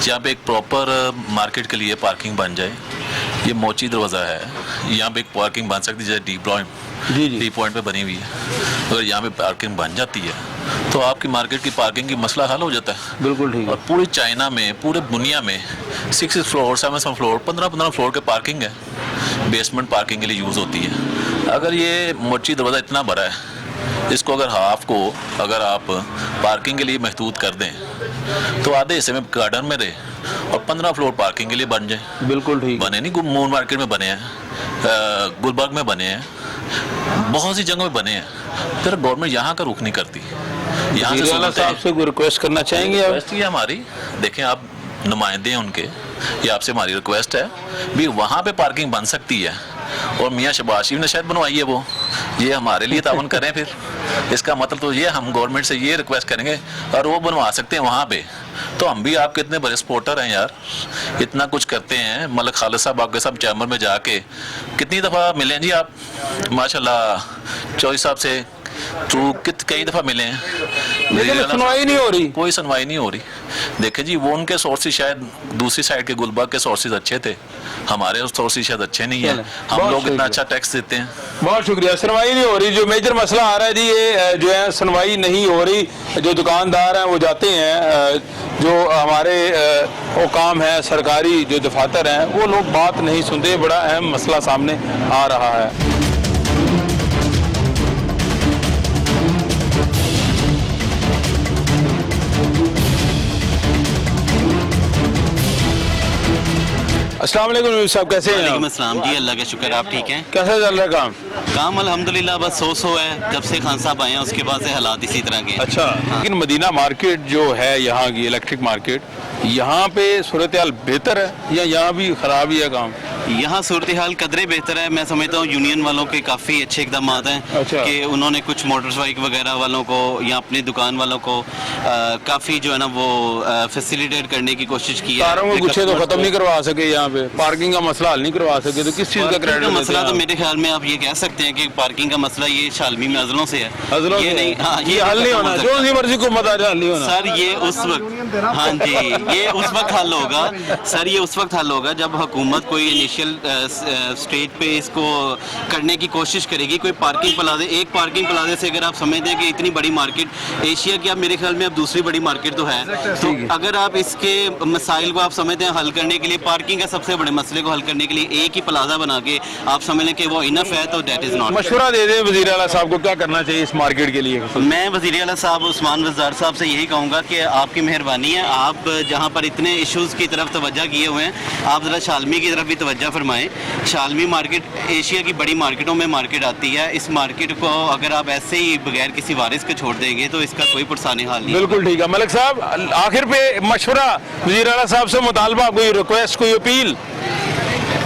जहाँ पे एक प्रॉपर मार्केट के लिए पार्किंग बन जाए। ये मोची दरवाज़ा है, यहाँ पे एक पार्किंग बन सकती है, जैसे डी पॉइंट पे बनी हुई है। अगर यहाँ पे पार्किंग बन जाती है तो आपकी मार्केट की पार्किंग की मसला हल हो जाता है। बिल्कुल ठीक है। और पूरी चाइना में, पूरे दुनिया में 6 फ्लोर, 7 फ्लोर, 15 फ्लोर के पार्किंग है, बेसमेंट पार्किंग के लिए यूज़ होती है। अगर ये मोची दरवाज़ा इतना बड़ा है, इसको अगर हाफ को अगर आप पार्किंग के लिए महदूद कर दें तो आधे हिस्से में गार्डन में रहे और 15 फ्लोर पार्किंग के लिए बन जाए। बिल्कुल ठीक। बने नहीं, मून मार्केट में बने हैं, गुलबर्ग में बने हैं, बहुत सी जगह में बने हैं, फिर गवर्नमेंट यहाँ का रुख नहीं करती। यहाँ से साहब से रिक्वेस्ट करना चाहेंगे? रिक्वेस्ट ये हमारी, देखें आप नुमाइंदे हैं उनके, ये आपसे हमारी रिक्वेस्ट है भी वहाँ पे पार्किंग बन सकती है। और मियाँ शहबाज शरीफ ने शायद बनवाई है वो, ये हमारे लिए तावन करें। फिर इसका मतलब तो ये हम गवर्नमेंट से ये रिक्वेस्ट करेंगे और वो बनवा सकते हैं वहाँ पे, तो हम भी आपके इतने बड़े सपोर्टर हैं यार, इतना कुछ करते हैं। मलिक खालिद साहब आपके साथ चैम्बर में जाके कितनी दफ़ा मिले जी आप, माशाल्लाह चौधरी साहब से तो कई दफ़ा मिले हैं, लेकिन सुनवाई नहीं हो रही, कोई सुनवाई नहीं हो रही। देखे जी वो उनके सोर्सेज शायद दूसरी साइड के गुलबर्ग के सोर्सेज अच्छे थे, हमारे उस तौर से शायद अच्छे नहीं है, हम लोग इतना अच्छा टैक्स देते हैं। बहुत शुक्रिया। सुनवाई नहीं हो रही, जो मेजर मसला आ रहा है जी ये जो है सुनवाई नहीं हो रही। जो दुकानदार हैं वो जाते हैं, जो हमारे हुकाम हैं सरकारी जो दफातर हैं वो लोग बात नहीं सुनते। बड़ा अहम मसला सामने आ रहा है। अस्सलाम वालेकुम नबी साहब, कैसे हैं आप? अस्सलाम जी, अल्लाह का शुक्र, आप ठीक हैं? कैसा चल रहा है काम? काम अल्हम्दुलिल्लाह बस सो है, जब से खान साहब आए हैं उसके बाद से हालात इसी तरह के। अच्छा, लेकिन मदीना मार्केट जो है यहाँ की इलेक्ट्रिक मार्केट, यहाँ पे सूरत हाल बेहतर है या यहाँ भी खराब ही है काम? यहाँ सूरत हाल कदरे बेहतर है। मैं समझता हूँ यूनियन वालों के काफ़ी अच्छे इकदाम हैं। अच्छा। कि उन्होंने कुछ मोटरसाइकिल वगैरह वालों को या अपनी दुकान वालों को काफ़ी जो है ना वो फैसिलिटेट करने की कोशिश की है। कारों के गुच्छे तो खत्म नहीं करवा सके, यहाँ पे पार्किंग का मसला हल नहीं करवा सके, तो किस चीज़ का क्रेडिट? मसला तो मेरे ख्याल में आप ये कह सकते हैं कि पार्किंग का मसला ये शालमी में अजलों से है। ये नहीं, हाँ, ये हल नहीं होना, जो सी मर्जी को मत आ जाए, हल नहीं होना सर। ये उस वक्त, हाँ जी, ये उस वक्त हल होगा सर, ये उस वक्त हल होगा जब हुकूमत कोई इनिशियल स्टेज पे इसको करने की कोशिश करेगी। कोई पार्किंग प्लाजे, एक पार्किंग प्लाजे से अगर आप समझते हैं कि इतनी बड़ी मार्केट एशिया की, अब मेरे ख्याल में अब दूसरी बड़ी मार्केट तो है, तो अगर आप इसके मसाइल को आप समझते हैं हल करने के लिए, पार्किंग का सबसे बड़े मसले को हल करने के लिए एक ही प्लाजा बना के आप समझ लें कि वो इनफ है, तो दैट इज नॉट। मशवरा दे दे वज़ीर आला साहब को, क्या करना चाहिए इस मार्केट के लिए? मैं वज़ीर आला साहब उस्मान वज़ार साहब से यही कहूँगा कि आपकी मेहरबानी है, आप जहाँ पर इतने इश्यूज़ की तरफ तवज्जो किए हुए हैं, आप ज़रा शालमी की तरफ भी तवज्जो फरमाएं। शालमी मार्केट एशिया की बड़ी मार्केटों में मार्केट आती है। इस मार्केट को अगर आप ऐसे ही बगैर किसी वारिस के छोड़ देंगे तो इसका कोई पुरसानी हाल नहीं। बिल्कुल ठीक है। मलिक साहब, आखिर पे मशवरा वज़ीर आला साहब से मुतालबा, कोई रिक्वेस्ट, कोई अपील?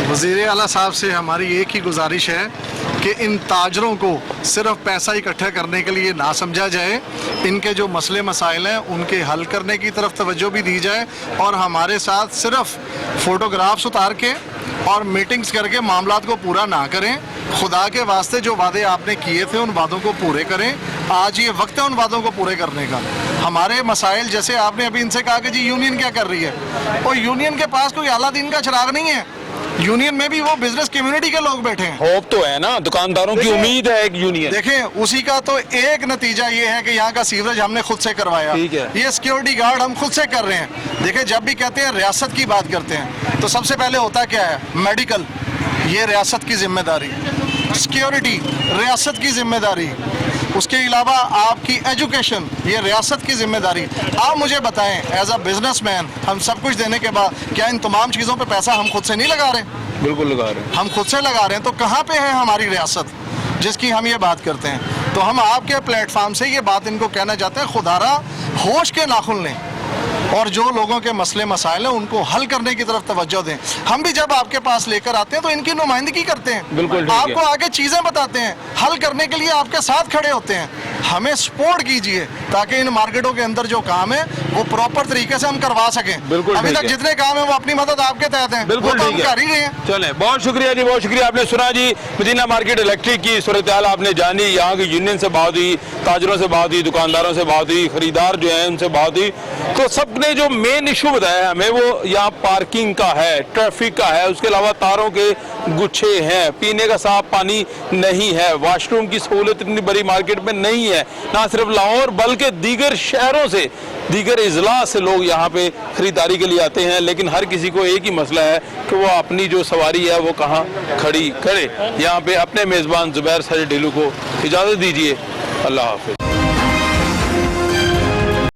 वज़ीर आला साहब से हमारी एक ही गुजारिश है कि इन ताजरों को सिर्फ पैसा इकट्ठा करने के लिए ना समझा जाए, इनके जो मसले मसाइल हैं उनके हल करने की तरफ तवज्जो भी दी जाए, और हमारे साथ सिर्फ फ़ोटोग्राफ्स उतार के और मीटिंग्स करके मामलात को पूरा ना करें। खुदा के वास्ते जो वादे आपने किए थे उन वादों को पूरे करें। आज ये वक्त है उन वादों को पूरे करने का। हमारे मसाइल, जैसे आपने अभी इनसे कहा कि जी यूनियन क्या कर रही है, और यूनियन के पास कोई आला दिन का चिराग नहीं है। यूनियन में भी वो बिजनेस कम्युनिटी के लोग बैठे हैं। होप तो है ना, दुकानदारों की उम्मीद है एक यूनियन। देखें, उसी का तो एक नतीजा ये है कि यहाँ का सीवरेज हमने खुद से करवाया, ठीक है। ये सिक्योरिटी गार्ड हम खुद से कर रहे हैं। देखें, जब भी कहते हैं रियासत की बात करते हैं तो सबसे पहले होता क्या है? मेडिकल, ये रियासत की जिम्मेदारी। सिक्योरिटी, रियासत की जिम्मेदारी। उसके अलावा आपकी एजुकेशन, ये रियासत की जिम्मेदारी। आप मुझे बताएं, एज अ बिजनेसमैन, हम सब कुछ देने के बाद क्या इन तमाम चीज़ों पे पैसा हम खुद से नहीं लगा रहे? बिल्कुल लगा रहे हैं, हम खुद से लगा रहे हैं। तो कहाँ पे है हमारी रियासत जिसकी हम ये बात करते हैं? तो हम आपके प्लेटफार्म से ये बात इनको कहना चाहते हैं, खुदारा होश के नाखुन लें और जो लोगों के मसले मसाइल हैं उनको हल करने की तरफ तवज्जो दें। हम भी जब आपके पास लेकर आते हैं तो इनकी नुमाइंदगी करते हैं, बिल्कुल आपको आगे चीज़ें बताते हैं, हल करने के लिए आपके साथ खड़े होते हैं। हमें सपोर्ट कीजिए ताकि इन मार्केटों के अंदर जो काम है वो प्रॉपर तरीके से हम करवा सकें। अभी तक जितने काम है वो अपनी मदद आपके तहत हैं, बिल्कुल ठीक है, कर ही रहे हैं। चले, बहुत शुक्रिया जी, बहुत शुक्रिया। आपने सुना जी मदीना मार्केट इलेक्ट्रिक की सूरत हाल आपने जानी। यहाँ की यूनियन से बात हुई, ताजरों से बात हुई, दुकानदारों से बात हुई, खरीदार जो है उनसे बात हुई। तो सबने जो मेन इशू बताया हमें वो यहाँ पार्किंग का है, ट्रैफिक का है, उसके अलावा तारों के गुच्छे हैं, पीने का साफ पानी नहीं है, वॉशरूम की सहूलत इतनी बड़ी मार्केट में नहीं है। ना सिर्फ लाहौर बल्कि दीगर शहरों से, दीगर इजला से लोग यहाँ पे खरीदारी के लिए आते हैं, लेकिन हर किसी को एक ही मसला है कि वो अपनी जो सवारी है वो कहाँ खड़ी करे। यहाँ पे अपने मेज़बान ज़ुबैर साजिद ढिल्लू को इजाज़त दीजिए। अल्लाह हाफ़िज़।